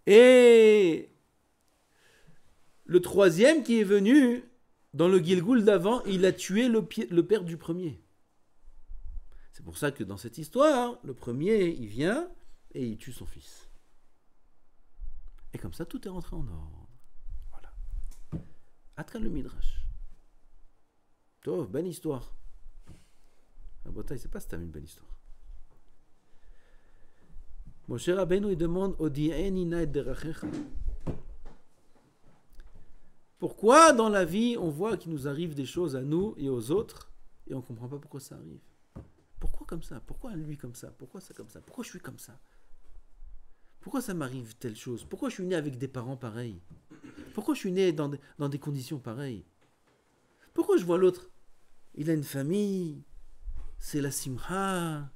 S1: Et le troisième qui est venu, dans le Gilgul d'avant, il a tué le père du premier. C'est pour ça que dans cette histoire, le premier, il vient et il tue son fils. Et comme ça, tout est rentré en ordre. Voilà. Atkan le Midrash. Tov, belle histoire. La bataille, c'est pas si t'as une belle histoire. Moshe Rabbeinu, il demande Odi'eni na'et derachecha. Pourquoi dans la vie, on voit qu'il nous arrive des choses à nous et aux autres, et on ne comprend pas pourquoi ça arrive? Pourquoi comme ça? Pourquoi lui comme ça? Pourquoi ça comme ça? Pourquoi je suis comme ça? Pourquoi ça m'arrive telle chose? Pourquoi je suis né avec des parents pareils? Pourquoi je suis né dans des conditions pareilles? Pourquoi je vois l'autre? Il a une famille, c'est la simcha,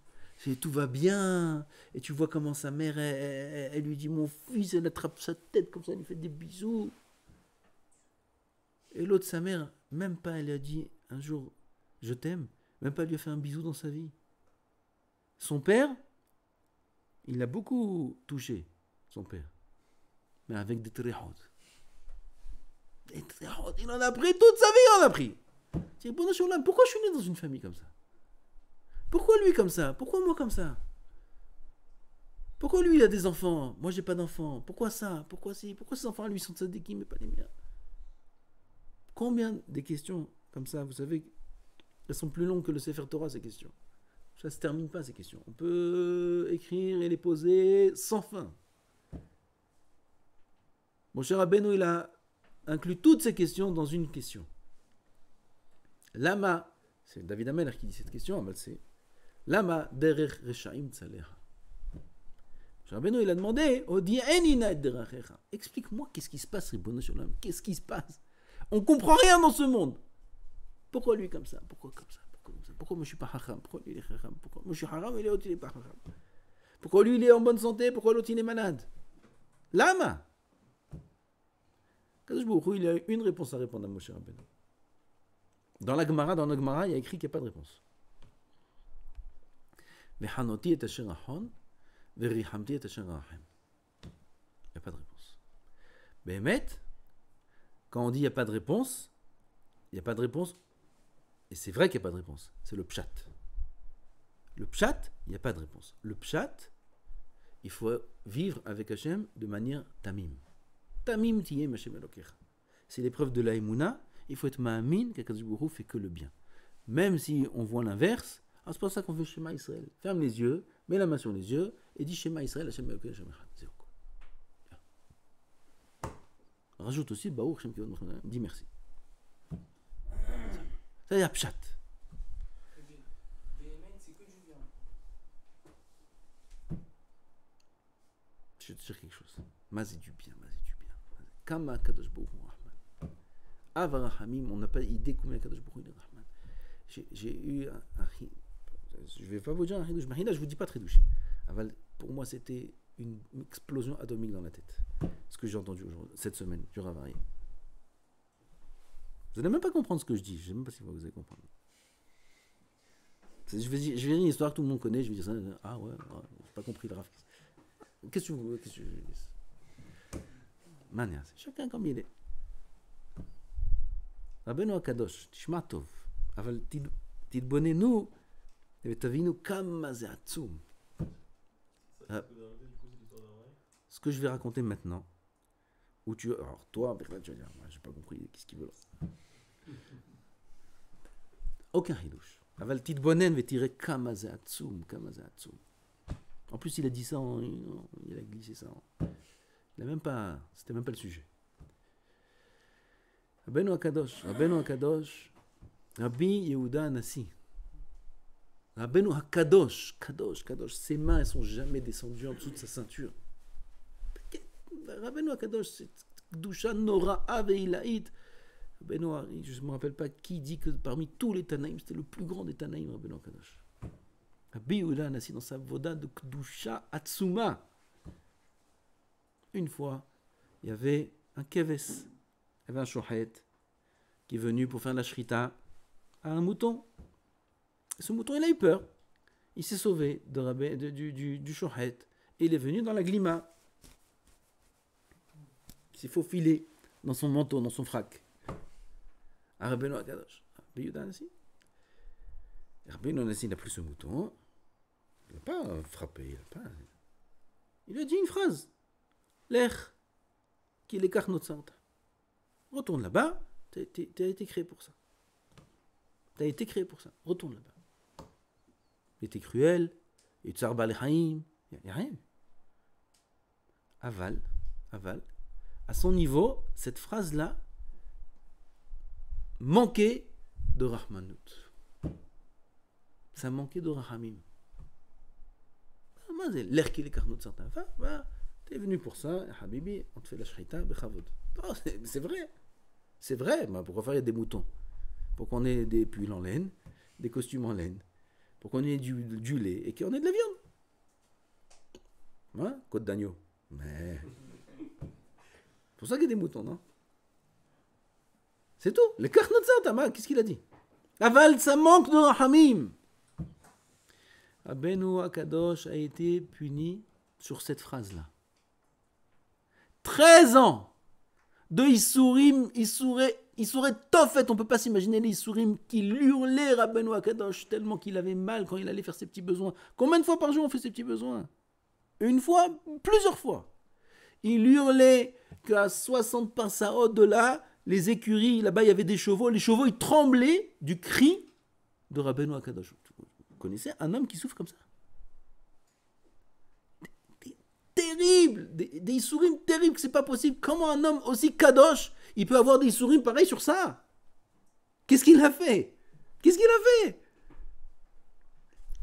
S1: tout va bien, et tu vois comment sa mère, elle lui dit, mon fils, elle attrape sa tête comme ça, elle lui fait des bisous. Et l'autre, sa mère, même pas, elle a dit un jour, je t'aime, même pas lui a fait un bisou dans sa vie. Son père, il l'a beaucoup touché, son père, mais avec des trihot. Des trihot, il en a pris toute sa vie, il en a pris. Pourquoi je suis né dans une famille comme ça? Pourquoi lui comme ça? Pourquoi moi comme ça? Pourquoi lui il a des enfants? Moi j'ai pas d'enfants. Pourquoi ça? Pourquoi ces enfants lui sont tzadikim mais pas les miens? Combien des questions comme ça, vous savez, elles sont plus longues que le Sefer Torah, ces questions. Ça se termine pas, ces questions. On peut écrire et les poser sans fin. Mon cher Rabbeinu, il a inclus toutes ces questions dans une question. Lama, c'est David Ameller qui dit cette question, c'est Lama derer reshaim tzaleha. Rabbeinu, il a demandé, explique-moi qu'est-ce qui se passe, Ribono Shel Olam, qu'est-ce qui se passe? On comprend rien dans ce monde. Pourquoi lui comme ça? Pourquoi comme ça? Pourquoi moi je suis pas hacham? Pourquoi lui il est hacham? Pourquoi moi je suis haram et l'autre il est pas hacham? Pourquoi lui il est en bonne santé? Pourquoi l'autre il est malade? Lama. Kadosh Baruch Hu, il a une réponse à répondre à Moshe Rabbeinu. Dans la Gemara, il y a écrit qu'il n'y a pas de réponse. Vehanoti et asher ahon, verihamti et asher ahem. Il n'y a pas de réponse. Béhémet, quand on dit il n'y a pas de réponse, il n'y a pas de réponse, et c'est vrai qu'il n'y a pas de réponse, c'est le pshat. Le pshat, il n'y a pas de réponse. Le pshat, il faut vivre avec Hachem de manière tamim. Tamim tiyem Hachem Elokecha. C'est l'épreuve de la Emouna. Il faut être ma'amin qu'Akadosh Baruch Hu fait que le bien. Même si on voit l'inverse, c'est pour ça qu'on fait Shema Israël. Ferme les yeux, mets la main sur les yeux et dis Shema Israël, Hachem Elokecha, Hachem Echad. C'est quoi? Rajoute aussi Baruch Hachem Kivod Mechana. Dis merci. Ça y est, pshat. Je vais te dire quelque chose. Mazé du bien. Kama Kadosh Baruch Hu Rahman. Avarahamim, on n'a pas idée combien Kadosh Baruch Hu il est Rahman. J'ai eu je ne vais pas vous dire un Hidush, mais là je ne vous dis pas Hidushim. Pour moi, c'était une explosion atomique dans la tête. Ce que j'ai entendu cette semaine, du Ravarié. Vous n'allez même pas comprendre ce que je dis. Je ne sais même pas si vous allez comprendre. Je vais dire une histoire que tout le monde connaît. Je vais dire ça. Ah ouais, j'ai pas compris le Rav. Qu'est-ce que vous voulez que je dise? Mania, c'est chacun comme il est. Rabbeinu Akadosh, tishma tov. אבל תתבוננו ותבינו כמה זה עצום. Ce que je vais raconter maintenant, où alors toi, tu vas dire, moi, j'ai pas compris, qu'est-ce qu'il veut là? Aucun hidouche. אבל תתבונן ותראה כמה זה עצום, כמה זה עצום. En plus, il a dit ça, il a glissé ça. Il a même pas, c'était même pas le sujet. Rabbeinu Akadosh, Rabbi Yehuda Anassi. Rabbeinu HaKadosh, Kadosh, ses mains elles sont jamais descendues en dessous de sa ceinture. Rabbeinu HaKadosh, c'est Kedusha Nora'a Ve'ilaït. Rabbeinu, je ne me rappelle pas qui dit que parmi tous les Tanaïm, c'était le plus grand des Tanaïm, Rabbeinu HaKadosh. Rabbi Yehuda Anassi, dans sa voda de Kedusha Atsuma. Une fois, il y avait un keves, il y avait un shochet qui est venu pour faire la shrita à un mouton. Et ce mouton, il a eu peur. Il s'est sauvé du shochet et il est venu dans la glima. Il s'est faufilé dans son manteau, dans son frac. À Rabbeinu Akadosh, Rabbi Yehuda Anassi. Rabbeinu Anassi n'a plus ce mouton. Il n'a pas frappé. Il lui a dit une phrase. L'ech, qui l'écarte notre sarta. Retourne là-bas, t'as été créé pour ça. Retourne là-bas. Il était cruel, il était tsar balechaim, il n'y a rien. Aval. À son niveau, cette phrase-là manquait de Rahmanout. Ça manquait de Rahamim. L'air qui l'écarte notre sarta. T'es venu pour ça, Habibi, on te fait la shrita, bechavod. C'est vrai. C'est vrai. Pourquoi faire des moutons? Pour qu'on ait des pulls en laine, des costumes en laine, pour qu'on ait du lait et qu'on ait de la viande. Hein? Côte d'agneau. Mais. C'est pour ça qu'il y a des moutons, non? C'est tout. Le karnotzar, qu'est-ce qu'il a dit? Aval, ça manque de rahamim. Rabbeinu Akadosh a été puni sur cette phrase-là. 13 ans de Issourim, Issouret Tofet, on ne peut pas s'imaginer les Issourim qui hurlaient Rabbeinu Akadosh tellement qu'il avait mal quand il allait faire ses petits besoins. Combien de fois par jour on fait ses petits besoins? Une fois, plusieurs fois. Il hurlait qu'à 60 parsaot de là, les écuries, là-bas il y avait des chevaux, les chevaux ils tremblaient du cri de Rabbeinu Akadosh. Vous connaissez un homme qui souffre comme ça? Terrible, des Issourim terribles, que c'est pas possible. Comment un homme aussi kadosh, il peut avoir des Issourim pareils sur ça? Qu'est-ce qu'il a fait?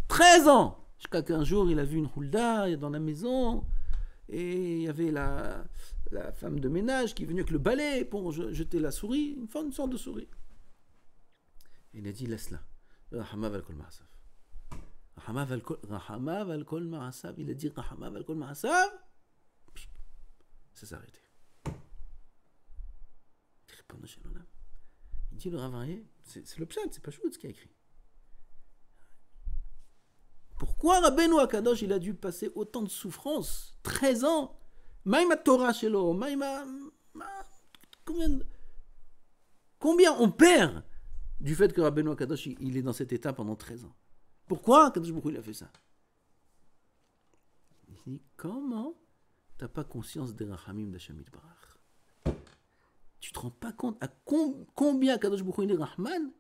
S1: 13 ans. Jusqu'à qu'un jour, il a vu une hulda dans la maison, et il y avait la femme de ménage qui est venue avec le balai pour jeter la souris, une sorte de souris. Il a dit, laisse-la. Rahama val kol ma'asav. Rahama val kol ma'asav. Il a dit Rahama val kol ma'asav. Ça s'est arrêté. Il dit le Ravarié, c'est le pshat, c'est pas Choud ce qui a écrit. Pourquoi Rabbeinu Akadosh il a dû passer autant de souffrances? 13 ans. Maïma Torah shelo, combien on perd du fait que Rabbeinu Akadosh il est dans cet état pendant 13 ans? Pourquoi Akadosh Baruch Hu il a fait ça? Il dit, comment t'as pas conscience des rachamim d'Hashem Yitbarach? Tu te rends pas compte à combien Akadosh Baruch Hu il est Rahman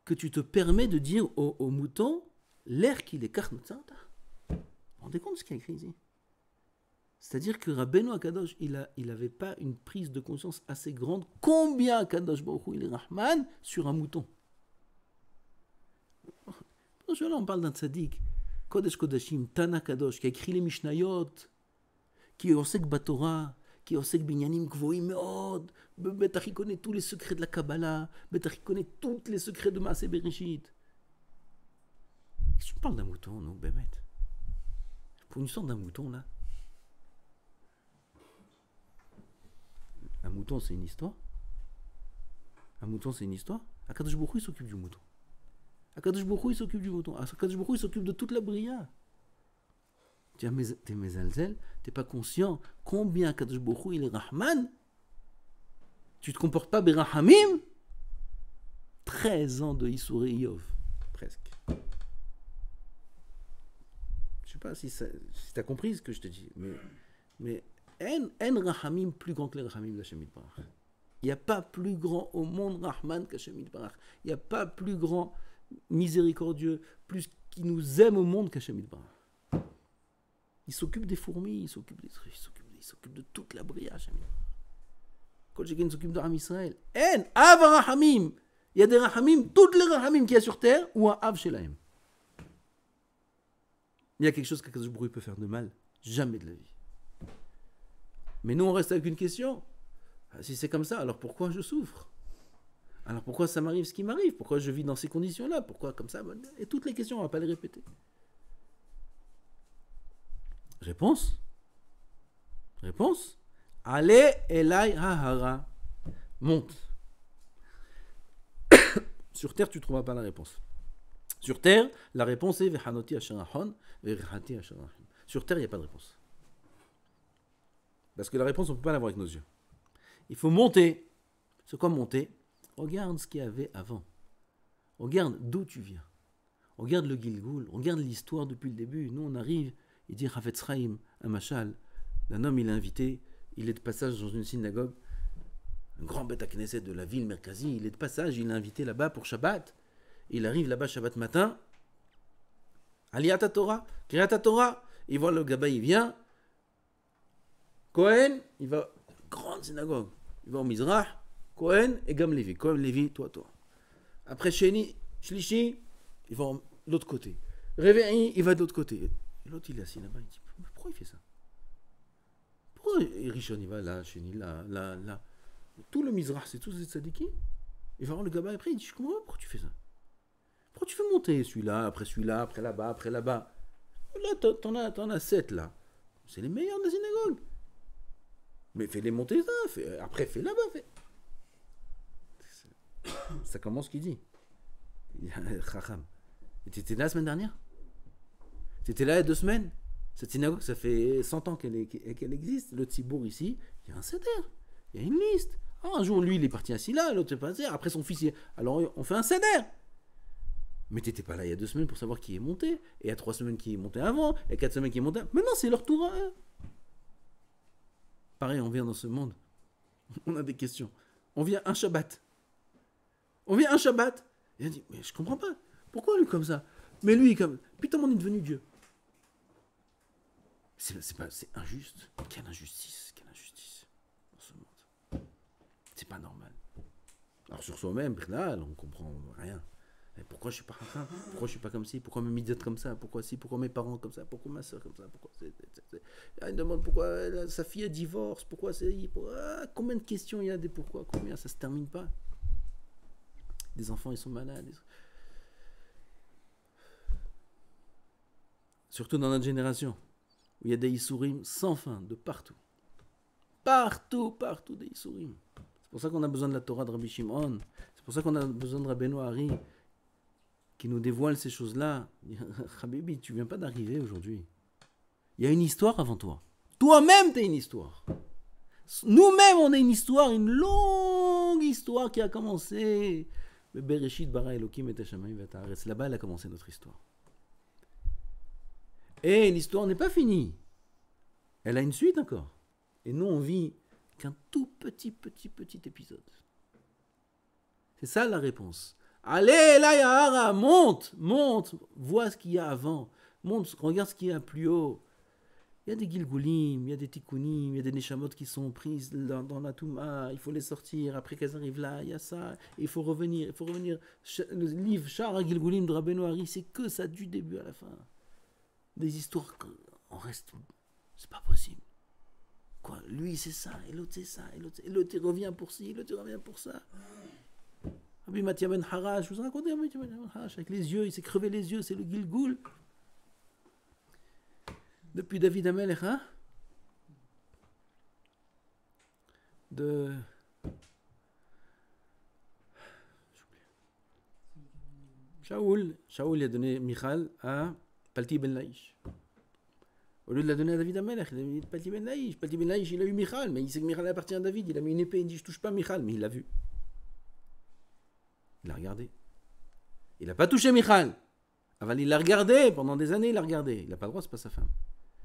S1: que tu te permets de dire au mouton l'air qu'il écarte notre sarta. Vous vous rendez compte de ce qu'il y a écrit ici? C'est-à-dire que Rabbeinu Akadosh il avait pas une prise de conscience assez grande combien Akadosh Baruch Hu il est Rahman sur un mouton. Là, on parle d'un tzaddik, Kodesh Kodashim, Tana Kadosh, qui a écrit les Mishnayot, qui est Osek Batorah, qui osek binyanim gvoim meod, bêta qui connaît tous les secrets de la Kabbalah, bêta qui connaît tous les secrets de Maaseh Bereshit. Tu parles d'un mouton, non, Bémet? Pour une sorte d'un mouton, là. Un mouton, c'est une histoire. Un mouton, c'est une histoire. Akadosh Baruch Hu, il s'occupe du mouton. Akadosh Baruch Hu, il s'occupe du mouton. Akadosh Baruch Hu, il s'occupe de toute la bria. T'es mezalzel, t'es pas conscient combien Akadosh Baruch Hu, il est Rahman. Tu te comportes pas Berahamim. 13 ans de Issouré Yov. Presque. Je sais pas si t'as compris ce que je te dis, mais en Rahamim plus grand que les Rahamim d'Hashem Yitbarach. Il n'y a pas plus grand au monde Rahman qu'Hashem Yitbarach. Il n'y a pas plus grand miséricordieux, plus qui nous aime au monde qu'Hashem Yitbarach. Il s'occupe des fourmis, il s'occupe de toute la bria, Hachem Yitbarach. Kol Shekin s'occupe de Ram Israël. En Av Rahamim. Il y a des Rahamim, toutes les Rahamim qu'il y a sur terre, ou un Av Shelaim. Il y a quelque chose qu'Akadosh Baruch Hu peut faire de mal. Jamais de la vie. Mais nous, on reste avec une question. Si c'est comme ça, alors pourquoi je souffre? Alors pourquoi ça m'arrive ce qui m'arrive? Pourquoi je vis dans ces conditions-là? Pourquoi comme ça? Et toutes les questions, on ne va pas les répéter. Réponse? Allez, Elai Hahara. Monte. Sur terre, tu ne trouveras pas la réponse. Sur terre, la réponse est Vehanoti Asherahon, Verhati Asherahim. Sur terre, il n'y a pas de réponse. Parce que la réponse, on ne peut pas l'avoir avec nos yeux. Il faut monter. C'est quoi monter? Regarde ce qu'il y avait avant. Regarde d'où tu viens. Regarde le Gilgoul. Regarde l'histoire depuis le début. Nous, on arrive, il dit Hafetz Chaim, un machal, d'un homme, il est invité, il est de passage dans une synagogue, un grand bête à Knesset de la ville Merkazi, il est de passage, il est invité là-bas pour Shabbat. Il arrive là-bas Shabbat matin, Aliyat Torah, Kriyat Torah, il voit le gaba, il vient, Cohen, il va, grande synagogue, il va au Mizrach, Cohen et Gam Levi, Cohen, Levi, toi. Après Sheni, Shlishi, il va de l'autre côté. Réveil, il va de l'autre côté. Et l'autre, il est assis là-bas, il dit, pourquoi il fait ça? Pourquoi Rishon, il va là, Sheni, là. Tout le Mizrach, c'est tous des tzadikim. Il va voir le gaba, après, il dit, je comprends pas, pourquoi tu fais ça? Pourquoi tu fais monter celui-là, après là-bas, après là-bas? Là, t'en as 7 là. C'est les meilleurs de la synagogue. Mais fais-les monter ça, après fais là-bas. Ça commence ce qu'il dit. Chacham. Et t'étais là la semaine dernière? T'étais là il y a 2 semaines? Cette synagogue, ça fait 100 ans qu'elle existe. Le Tzibour ici, il y a un seder. Il y a une liste. Un jour, lui, il est parti assis là, l'autre est passé. Après, son fils, alors on fait un seder. Mais t'étais pas là il y a 2 semaines pour savoir qui est monté. Et il y a 3 semaines qui est monté avant. Et 4 semaines qui est monté avant. Maintenant, c'est leur tour à eux. Pareil, on vient dans ce monde. On a des questions. On vient un Shabbat. Et on dit, mais je comprends pas. Pourquoi lui comme ça? Mais lui, comme... Putain, on est devenu Dieu. C'est injuste. Quelle injustice dans ce monde. C'est pas normal. Alors sur soi-même, là, on comprend rien. Et pourquoi je suis pas comme ça? Pourquoi je suis pas comme ci? Pourquoi mes midiotes comme ça? Pourquoi si? Pourquoi mes parents comme ça? Pourquoi ma soeur comme ça? Pourquoi il demande pourquoi sa fille a divorce? Pourquoi combien de questions il y a des pourquoi? Combien? Ça se termine pas. Des enfants, ils sont malades. Surtout dans notre génération, où il y a des Issourim sans fin, de partout. Partout des Issourim. C'est pour ça qu'on a besoin de la Torah de Rabbi Shimon. C'est pour ça qu'on a besoin de Rabbeinu Hari, qui nous dévoile ces choses-là. Habibi, tu viens pas d'arriver aujourd'hui. Il y a une histoire avant toi. Toi-même, tu es une histoire. Nous-mêmes, on a une histoire, une longue histoire qui a commencé. Bereshit bara Elokim et Hashamayim v'et haaretz. Là-bas, elle a commencé notre histoire. Et l'histoire n'est pas finie. Elle a une suite encore. Et nous, on vit qu'un tout petit épisode. C'est ça la réponse. Allez, là, Yahara, monte, vois ce qu'il y a avant. Monte, regarde ce qu'il y a plus haut. Il y a des Gilgulim, il y a des Tikkunim, il y a des Neshamot qui sont prises dans la Touma, il faut les sortir, après qu'elles arrivent là, il y a ça, il faut revenir. Le livre Shara Gilgulim de Rabbeinu Hari, c'est que ça du début à la fin. Des histoires, on reste, c'est pas possible. Quoi, lui c'est ça, et l'autre c'est ça, et l'autre il revient pour ci, l'autre il revient pour ça. Rabbi Matthias ben Harash, je vous ai raconté Rabbi Matthias ben Harash, avec les yeux, il s'est crevé les yeux, c'est le Gilgoul. Depuis David Amelech, hein? De... Shaoul il a donné Michal à Palti ben Laïch. Au lieu de la donner à David Amelech, il a mis Palti ben Laïch. Palti ben Laïch, il a eu Michal, mais il sait que Michal appartient à David. Il a mis une épée, il dit je touche pas Michal, mais il l'a vu. Il l'a regardé. Il n'a pas touché Michal. Aval, il l'a regardé, pendant des années il l'a regardé. Il n'a pas le droit, c'est pas sa femme.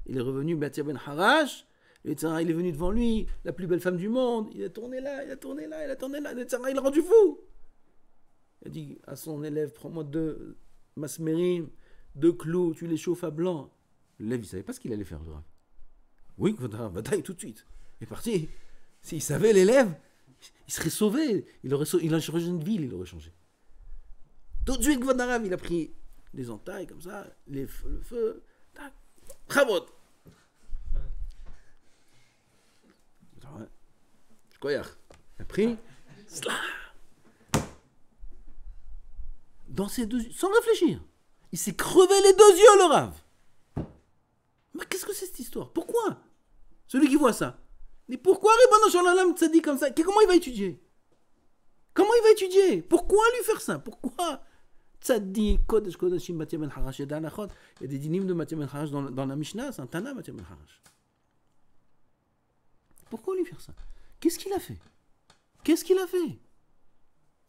S1: Il est revenu, Matthias ben Harash, il est venu devant lui, la plus belle femme du monde. Il a tourné là, il a tourné là, il a tourné là. Il l'a rendu fou. Il a dit à son élève, prends-moi 2 masmérim, 2 clous, tu les chauffes à blanc. L'élève, il ne savait pas ce qu'il allait faire, le Rav. Oui, bataille tout de suite. Il est parti. S'il savait, l'élève, il serait sauvé. Il aurait changé une ville, il aurait changé. Tout de suite, Rav, il a pris les entailles comme ça, le feu, tac, Chavot. Il a pris, dans ses 2 yeux, sans réfléchir. Il s'est crevé les 2 yeux, le Rav. Mais qu'est-ce que c'est cette histoire? Pourquoi? Celui qui voit ça. Mais pourquoi Ribono Shel Olam tzaddik comme ça? Comment il va étudier? Comment il va étudier? Pourquoi lui faire ça? Pourquoi tzaddik, kodesh kodeshim, Matthias ben Harash, il y a des dynimes de Matthias ben Harash dans la Mishnah, c'est un Tana, Matthias ben Harash. Pourquoi lui faire ça? Qu'est-ce qu'il a fait? Qu'est-ce qu'il a fait?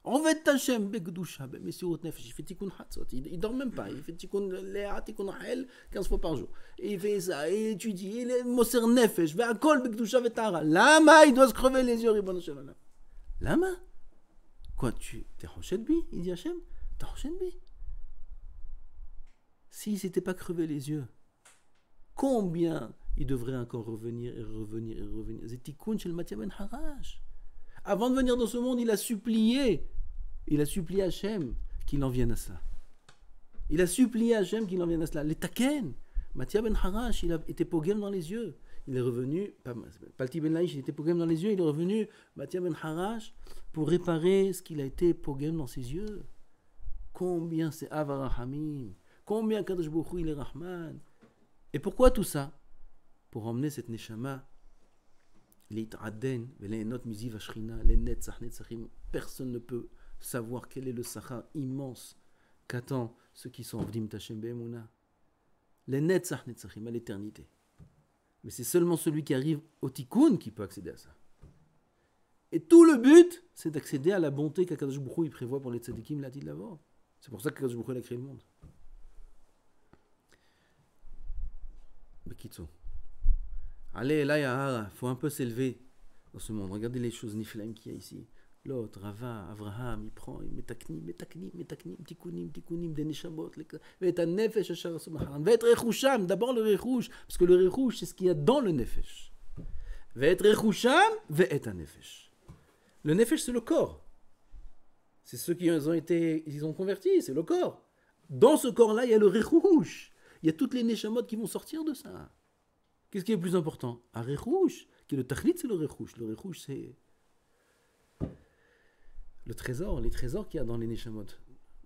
S1: On va être Hachem, Begdusha, Messirut Nefesh, il fait Tikkun Hatzot, il dort même pas, il fait Tikkun Léa, Tikkun Ha'el, 15 fois par jour. Et il fait ça, il étudie, il est Moser Nefesh, Ve'akol Begdusha Ve'tara. Lama, il doit se crever les yeux, Ribono Shel Olam. Lama? Quoi, t'es Hoshet Bi? Il dit Hachem, t'es Hoshet Bi? S'il s'était pas crevé les yeux, combien il devrait encore revenir et revenir et revenir? C'est Tikkun Shel Matthias ben Harash. Avant de venir dans ce monde, il a supplié Hachem qu'il en vienne à cela. Il a supplié Hachem qu'il en vienne à cela. Les Taken, Matthias ben Harash, il a été pogem dans les yeux. Il est revenu, Palti ben Laïch, il était pogem dans les yeux, il est revenu, Matthias ben Harash, pour réparer ce qu'il a été pogem dans ses yeux. Combien c'est Avarahamim, combien Kadosh Baruch Hu, il est Rahman. Et pourquoi tout ça? Pour emmener cette Neshama. Personne ne peut savoir quel est le sachar immense qu'attend ceux qui sont Avdim Tashem Be'emuna. Les Netzach Netzachim, à l'éternité. Mais c'est seulement celui qui arrive au Tikkun qui peut accéder à ça. Et tout le but, c'est d'accéder à la bonté qu'Akadosh Baruch Hu il prévoit pour les tzadikim, l'a dit de l'avant. C'est pour ça qu'Akadosh Baruch Hu a créé le monde. Bekitso. Allez, là, il faut un peu s'élever dans ce monde. Regardez les choses niflaim qu'il y a ici. L'autre, Rava, Avraham, il prend, il met taknim, tikunim, des neshamot, et un nefesh, va être rechusham, d'abord le rechush, parce que le rechush, c'est ce qu'il y a dans le nefesh. Va être rechusham, va être un nefesh. Le nefesh, c'est le corps. C'est ceux qui ils ont converti, c'est le corps. Dans ce corps-là, il y a le rechush. Il y a toutes les neshamot qui vont sortir de ça. Qu'est-ce qui est le plus important? Un rechush, qui est le tachlit, c'est le rechush. Le rechush, c'est le trésor, les trésors qu'il y a dans les neshamot,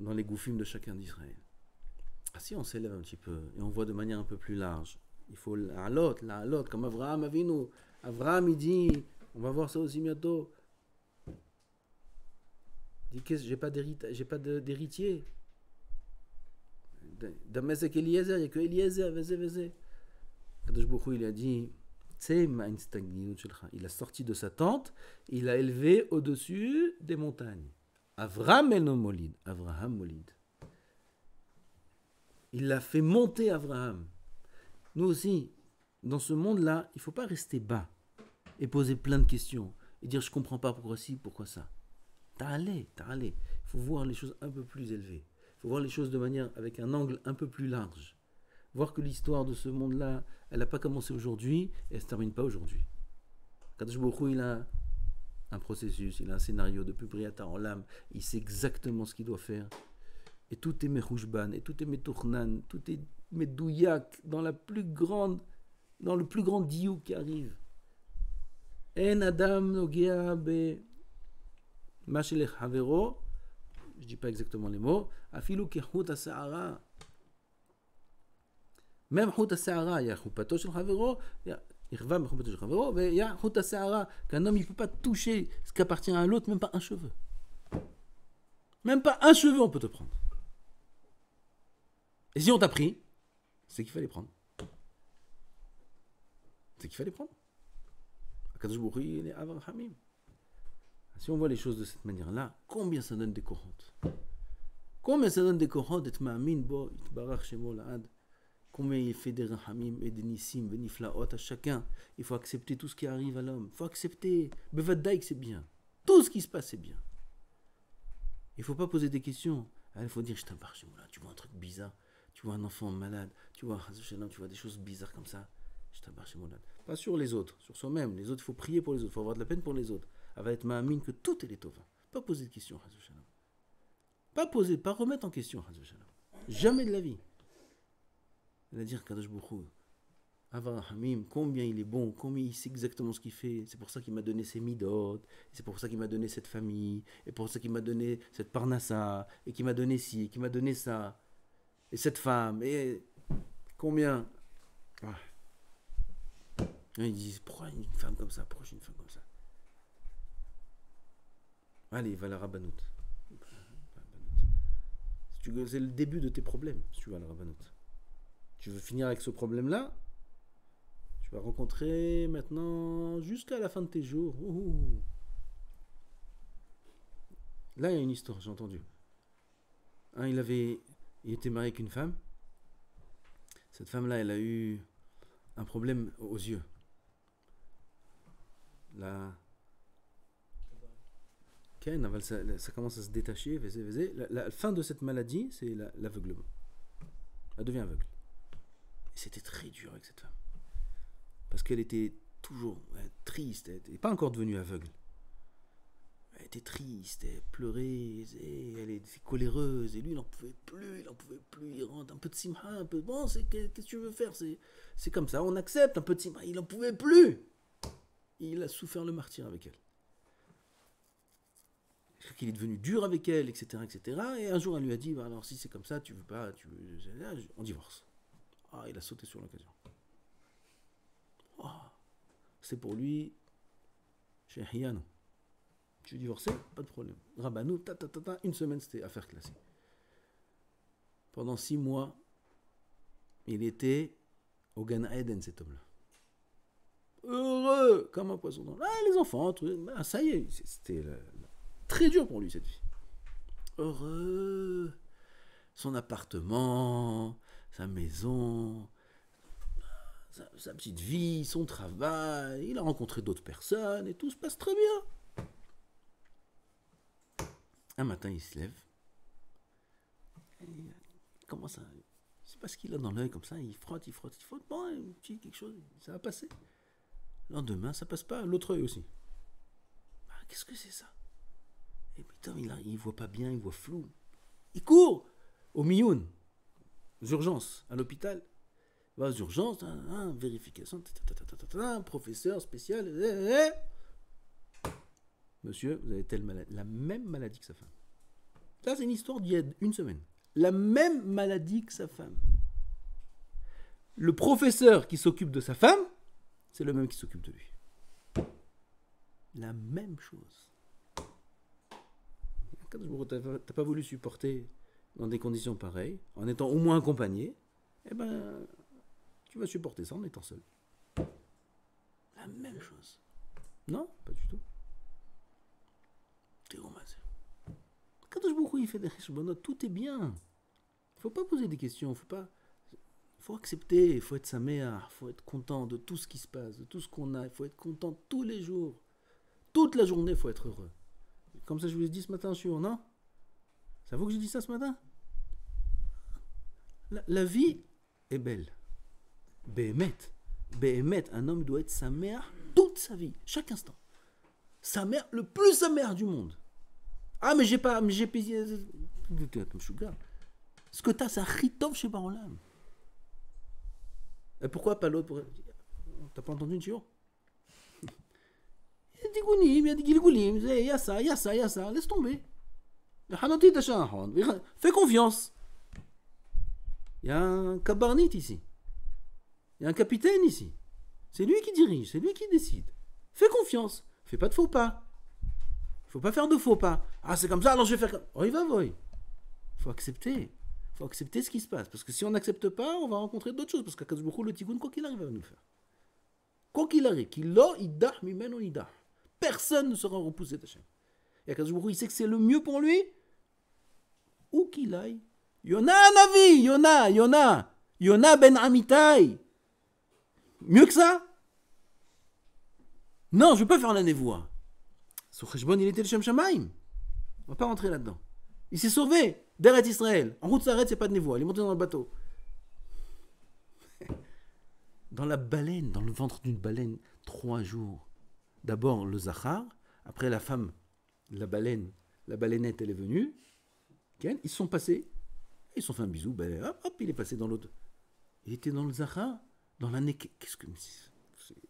S1: dans les goufim de chacun d'Israël. Ah, si on s'élève un petit peu et on voit de manière un peu plus large, il faut la halot, comme Avraham Avinu. Avraham, il dit, on va voir ça aussi bientôt. Il dit, j'ai pas d'héritier. Damesek Eliezer, il n'y a que Eliezer, Vezé. Kadosh Baruch Hu, il a dit, il a sorti de sa tente, il a élevé au-dessus des montagnes. Avraham el Molid, Avraham Molid. Il l'a fait monter Avraham. Nous aussi, dans ce monde-là, il ne faut pas rester bas et poser plein de questions et dire je ne comprends pas pourquoi ci, pourquoi ça. T'allez. Il faut voir les choses un peu plus élevées. Il faut voir les choses de manière avec un angle un peu plus large. Voir que l'histoire de ce monde-là, elle n'a pas commencé aujourd'hui et elle ne se termine pas aujourd'hui. Kadosh Baruch Hu, il a un processus, il a un scénario depuis Briata en l'âme, il sait exactement ce qu'il doit faire. Et tout est Mechouchban, et tout est Metournan, tout est Medouyak, dans le plus grand diouk qui arrive. En adam nogea be mashelech havero, je dis pas exactement les mots, afilu ki hut ha'sa'ara. Même hut ha'sa'ara, il y a chupato shel havero, irva mechupato shel havero, et il y a hut ha'sa'ara, qu'un homme il peut pas toucher ce qui appartient à l'autre, même pas un cheveu. Même pas un cheveu on peut te prendre. Et si on t'a pris, c'est qu'il fallait prendre. C'est qu'il fallait prendre. Akadosh Baruch Hu, il est Avar Hamim. Si on voit les choses de cette manière-là, combien ça donne des courantes. Combien ça donne des courantes d'être ma'amin bo, itbarach shemo la'ad. Combien il fait des rahamim et des nissim, des niflaot à chacun. Il faut accepter tout ce qui arrive à l'homme. Il faut accepter. Bevadaïk, c'est bien. Tout ce qui se passe, c'est bien. Il ne faut pas poser des questions. Il faut dire, je t'embarque chez moi là. Tu vois un truc bizarre. Tu vois un enfant malade. Tu vois des choses bizarres comme ça. Je t'embarque chez moi là. Pas sur les autres, sur soi-même. Les autres, il faut prier pour les autres. Il faut avoir de la peine pour les autres. Elle va être ma'amine que tout est les tova. Pas poser de questions. Pas poser, pas remettre en question. Jamais de la vie. Elle va dire, Kadosh Baruch Hu, Avar Hamim, combien il est bon, combien il sait exactement ce qu'il fait. C'est pour ça qu'il m'a donné ces midot, c'est pour ça qu'il m'a donné cette famille, et pour ça qu'il m'a donné cette parnassa, et qu'il m'a donné ci, et qu'il m'a donné ça, et cette femme, et combien. Ah. Ils disent, pourquoi une femme comme ça, pourquoi j'ai une femme comme ça. Allez, va à la rabbanout. C'est le début de tes problèmes, si tu vas à la rabbanout. Tu veux finir avec ce problème-là, tu vas rencontrer maintenant jusqu'à la fin de tes jours. Ouh. Là, il y a une histoire, j'ai entendu. Il était marié avec une femme. Cette femme-là, elle a eu un problème aux yeux. La ça commence à se détacher. La fin de cette maladie, c'est l'aveuglement. Elle devient aveugle. Et c'était très dur avec cette femme. Parce qu'elle était toujours triste. Elle n'était pas encore devenue aveugle. Elle était triste, elle pleurait, elle était coléreuse. Et lui, il n'en pouvait plus. Il rentre un peu de simha, un peu. Bon, qu'est-ce que tu veux faire, c'est comme ça, on accepte un peu de simha. Il n'en pouvait plus. Il a souffert le martyre avec elle. Qu'il est devenu dur avec elle, etc., etc. Et un jour, elle lui a dit, bah, alors si c'est comme ça, tu veux pas, on divorce. Il a sauté sur l'occasion. C'est pour lui, chez Hiyano. Tu veux divorcer? Pas de problème. Rabbanou, une semaine, c'était affaire classée. Pendant 6 mois, il était au Gan Eden, cet homme-là. Heureux, comme un poisson dans l'eau. Les enfants, ça y est, c'était très dur pour lui, cette vie. Heureux, son appartement, sa maison, sa petite vie, son travail, il a rencontré d'autres personnes et tout se passe très bien. Un matin, il se lève, il commence à... Je sais pas ce qu'il a dans l'œil comme ça, il frotte, bon, il dit quelque chose, ça va passer. Le lendemain, ça passe pas, l'autre œil aussi. Qu'est-ce que c'est ça? Et putain, il voit pas bien, il voit flou. Il court au Mioun, aux urgences, à l'hôpital. Il va aux urgences, vérification, professeur spécial. Monsieur, vous avez telle maladie, la même maladie que sa femme. Ça, c'est une histoire d'il y a une semaine. La même maladie que sa femme. Le professeur qui s'occupe de sa femme, c'est le même qui s'occupe de lui. La même chose. Quand t'as pas voulu supporter dans des conditions pareilles, en étant au moins accompagné, tu vas supporter ça en étant seul. La même chose. Non, pas du tout. Quand il fait des cheshbonot, tout est bien. Il faut pas poser des questions, faut accepter, il faut être sa mère, il faut être content de tout ce qui se passe, de tout ce qu'on a, il faut être content tous les jours. Toute la journée, il faut être heureux. Comme ça, je vous ai dit ce matin, non? Ça vaut que j'ai dit ça ce matin? La vie est belle. Béhémet, un homme doit être sa mère toute sa vie, chaque instant. Sa mère, le plus sa mère du monde. Mais j'ai payé. Ce que t'as, c'est un chitov chez Barolam. Et pourquoi pas l'autre? T'as pas entendu une chio? tikounim, il y a des gilgoulim, il y a ça, il y a ça, il y a ça. Laisse tomber. Fais confiance. Il y a un cabarnit ici. Il y a un capitaine ici. C'est lui qui dirige, c'est lui qui décide. Fais confiance. Fais pas de faux pas. Il faut pas faire de faux pas. Ah, c'est comme ça, alors je vais faire comme... Oh, il va, voy. Il faut accepter. Il faut accepter ce qui se passe. Parce que si on n'accepte pas, on va rencontrer d'autres choses. Parce qu'à Kazboukou, le tigoun, quoi qu'il arrive, va nous le faire. Quoi qu'il arrive. Qu'il l'a, il dah, mimen, on y dah. Personne ne sera repoussé d'Hachem. Et Kazboukou, il sait que c'est le mieux pour lui. Où qu'il aille. Yona, Navi, Yona ben Amitai. Mieux que ça? Non, je ne veux pas faire la névoie. Son Kheshbon, il était le Shem Shamaim. On ne va pas rentrer là-dedans. Il s'est sauvé d'Eretz Israël. En route s'arrête, c'est pas de névoie. Il est monté dans le bateau. Dans la baleine, dans le ventre d'une baleine, 3 jours. D'abord le Zachar, après la femme, la baleinette, elle est venue. Ils se sont passés. Ils se sont fait un bisou. Ben, hop, il est passé dans l'autre. Il était dans le Zachar, dans l'année. Qu'est-ce que.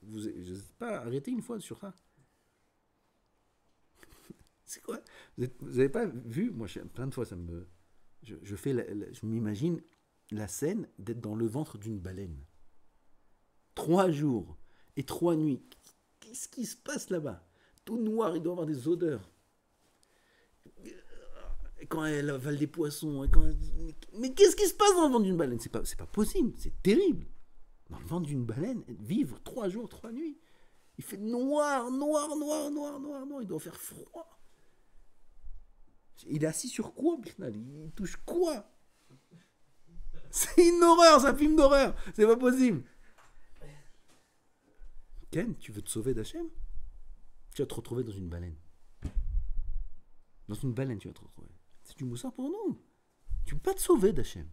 S1: Je ne sais pas, arrêtez une fois sur ça. C'est quoi? Vous n'avez pas vu? Moi, plein de fois, ça me. Je m'imagine la scène d'être dans le ventre d'une baleine. 3 jours et 3 nuits. Qu'est-ce qui se passe là-bas? Tout noir, il doit avoir des odeurs. Et quand elle avale des poissons. Mais qu'est-ce qui se passe dans le ventre d'une baleine? C'est pas possible, c'est terrible. Dans le ventre d'une baleine, vivre 3 jours, 3 nuits. Il fait noir. Il doit faire froid. Il est assis sur quoi, Bichnal? Il touche quoi? C'est une horreur, c'est un film d'horreur. C'est pas possible. Ken, tu veux te sauver d'Hachem? Tu vas te retrouver dans une baleine. Dans une baleine, tu vas te retrouver. C'est du moussard pour nous. Tu ne peux pas te sauver d'Hachem.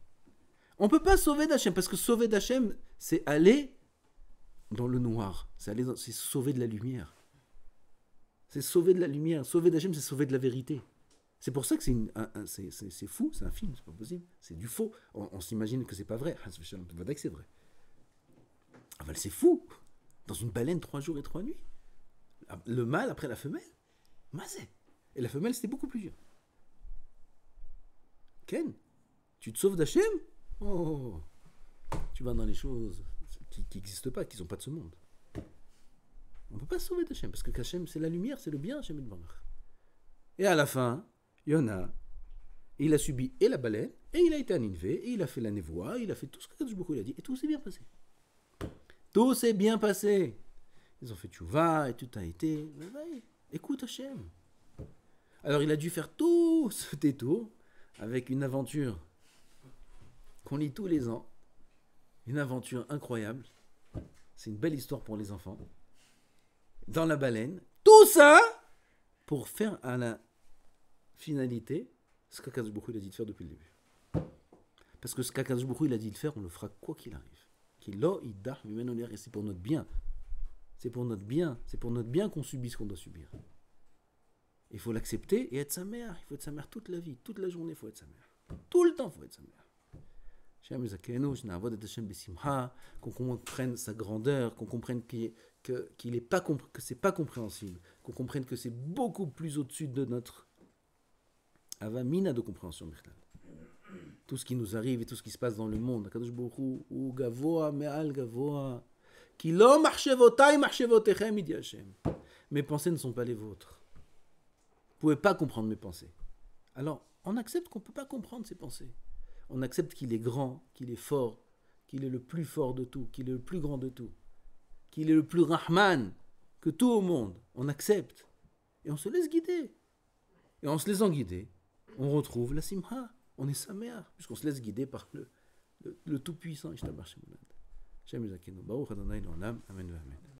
S1: On ne peut pas sauver d'Hachem, parce que sauver d'Hachem, c'est aller dans le noir. C'est sauver de la lumière. C'est sauver de la lumière. Sauver d'Hachem, c'est sauver de la vérité. C'est pour ça que c'est fou, c'est un film, c'est pas possible. C'est du faux. On s'imagine que c'est pas vrai. On peut dire que c'est vrai. Enfin, c'est fou. Dans une baleine, 3 jours et 3 nuits. Le mâle après la femelle. Mazé. Et la femelle, c'était beaucoup plus dur. Ken, tu te sauves d'Hachem? Oh, tu vas dans les choses qui n'existent pas, qui ne sont pas de ce monde. On ne peut pas se sauver d'Hachem, parce que Hachem, c'est la lumière, c'est le bien, Hachem Yitbarach. Et à la fin, Yona, il a subi et la baleine, et il a été à Ninvé, et il a fait la névoie, il a fait tout ce que Kadosh Baruch Hu il a dit, et tout s'est bien passé. Tout s'est bien passé. Ils ont fait tchouva, et tout a été. Ouais, écoute Hachem. Alors il a dû faire tout ce détour avec une aventure qu'on lit tous les ans. Une aventure incroyable. C'est une belle histoire pour les enfants. Dans la baleine. Tout ça pour faire à la finalité ce qu'Akadosh Baruch Hu il a dit de faire depuis le début. Parce que ce qu'Akadosh Baruch Hu il a dit de faire, on le fera quoi qu'il arrive. Et c'est pour notre bien. C'est pour notre bien. C'est pour notre bien qu'on subit ce qu'on doit subir. Il faut l'accepter et être sa mère. Il faut être sa mère toute la vie, toute la journée, il faut être sa mère. Tout le temps, il faut être sa mère. Qu'on comprenne sa grandeur, qu'on comprenne que c'est pas compréhensible, qu'on comprenne que c'est beaucoup plus au-dessus de notre avamina de compréhension. Tout ce qui nous arrive et tout ce qui se passe dans le monde. Akadosh Baruch Hu, ou gavoa me'al gavoa, ki lo marchevotai marchevotechem idi Hashem. Mes pensées ne sont pas les vôtres. Vous ne pouvez pas comprendre mes pensées. Alors, on accepte qu'on ne peut pas comprendre ses pensées. On accepte qu'il est grand, qu'il est fort, qu'il est le plus fort de tout, qu'il est le plus grand de tout, qu'il est le plus Rahman que tout au monde. On accepte. Et on se laisse guider. Et en se laissant guider, on retrouve la simha. On est sa mère, puisqu'on se laisse guider par le Tout-Puissant. Amen.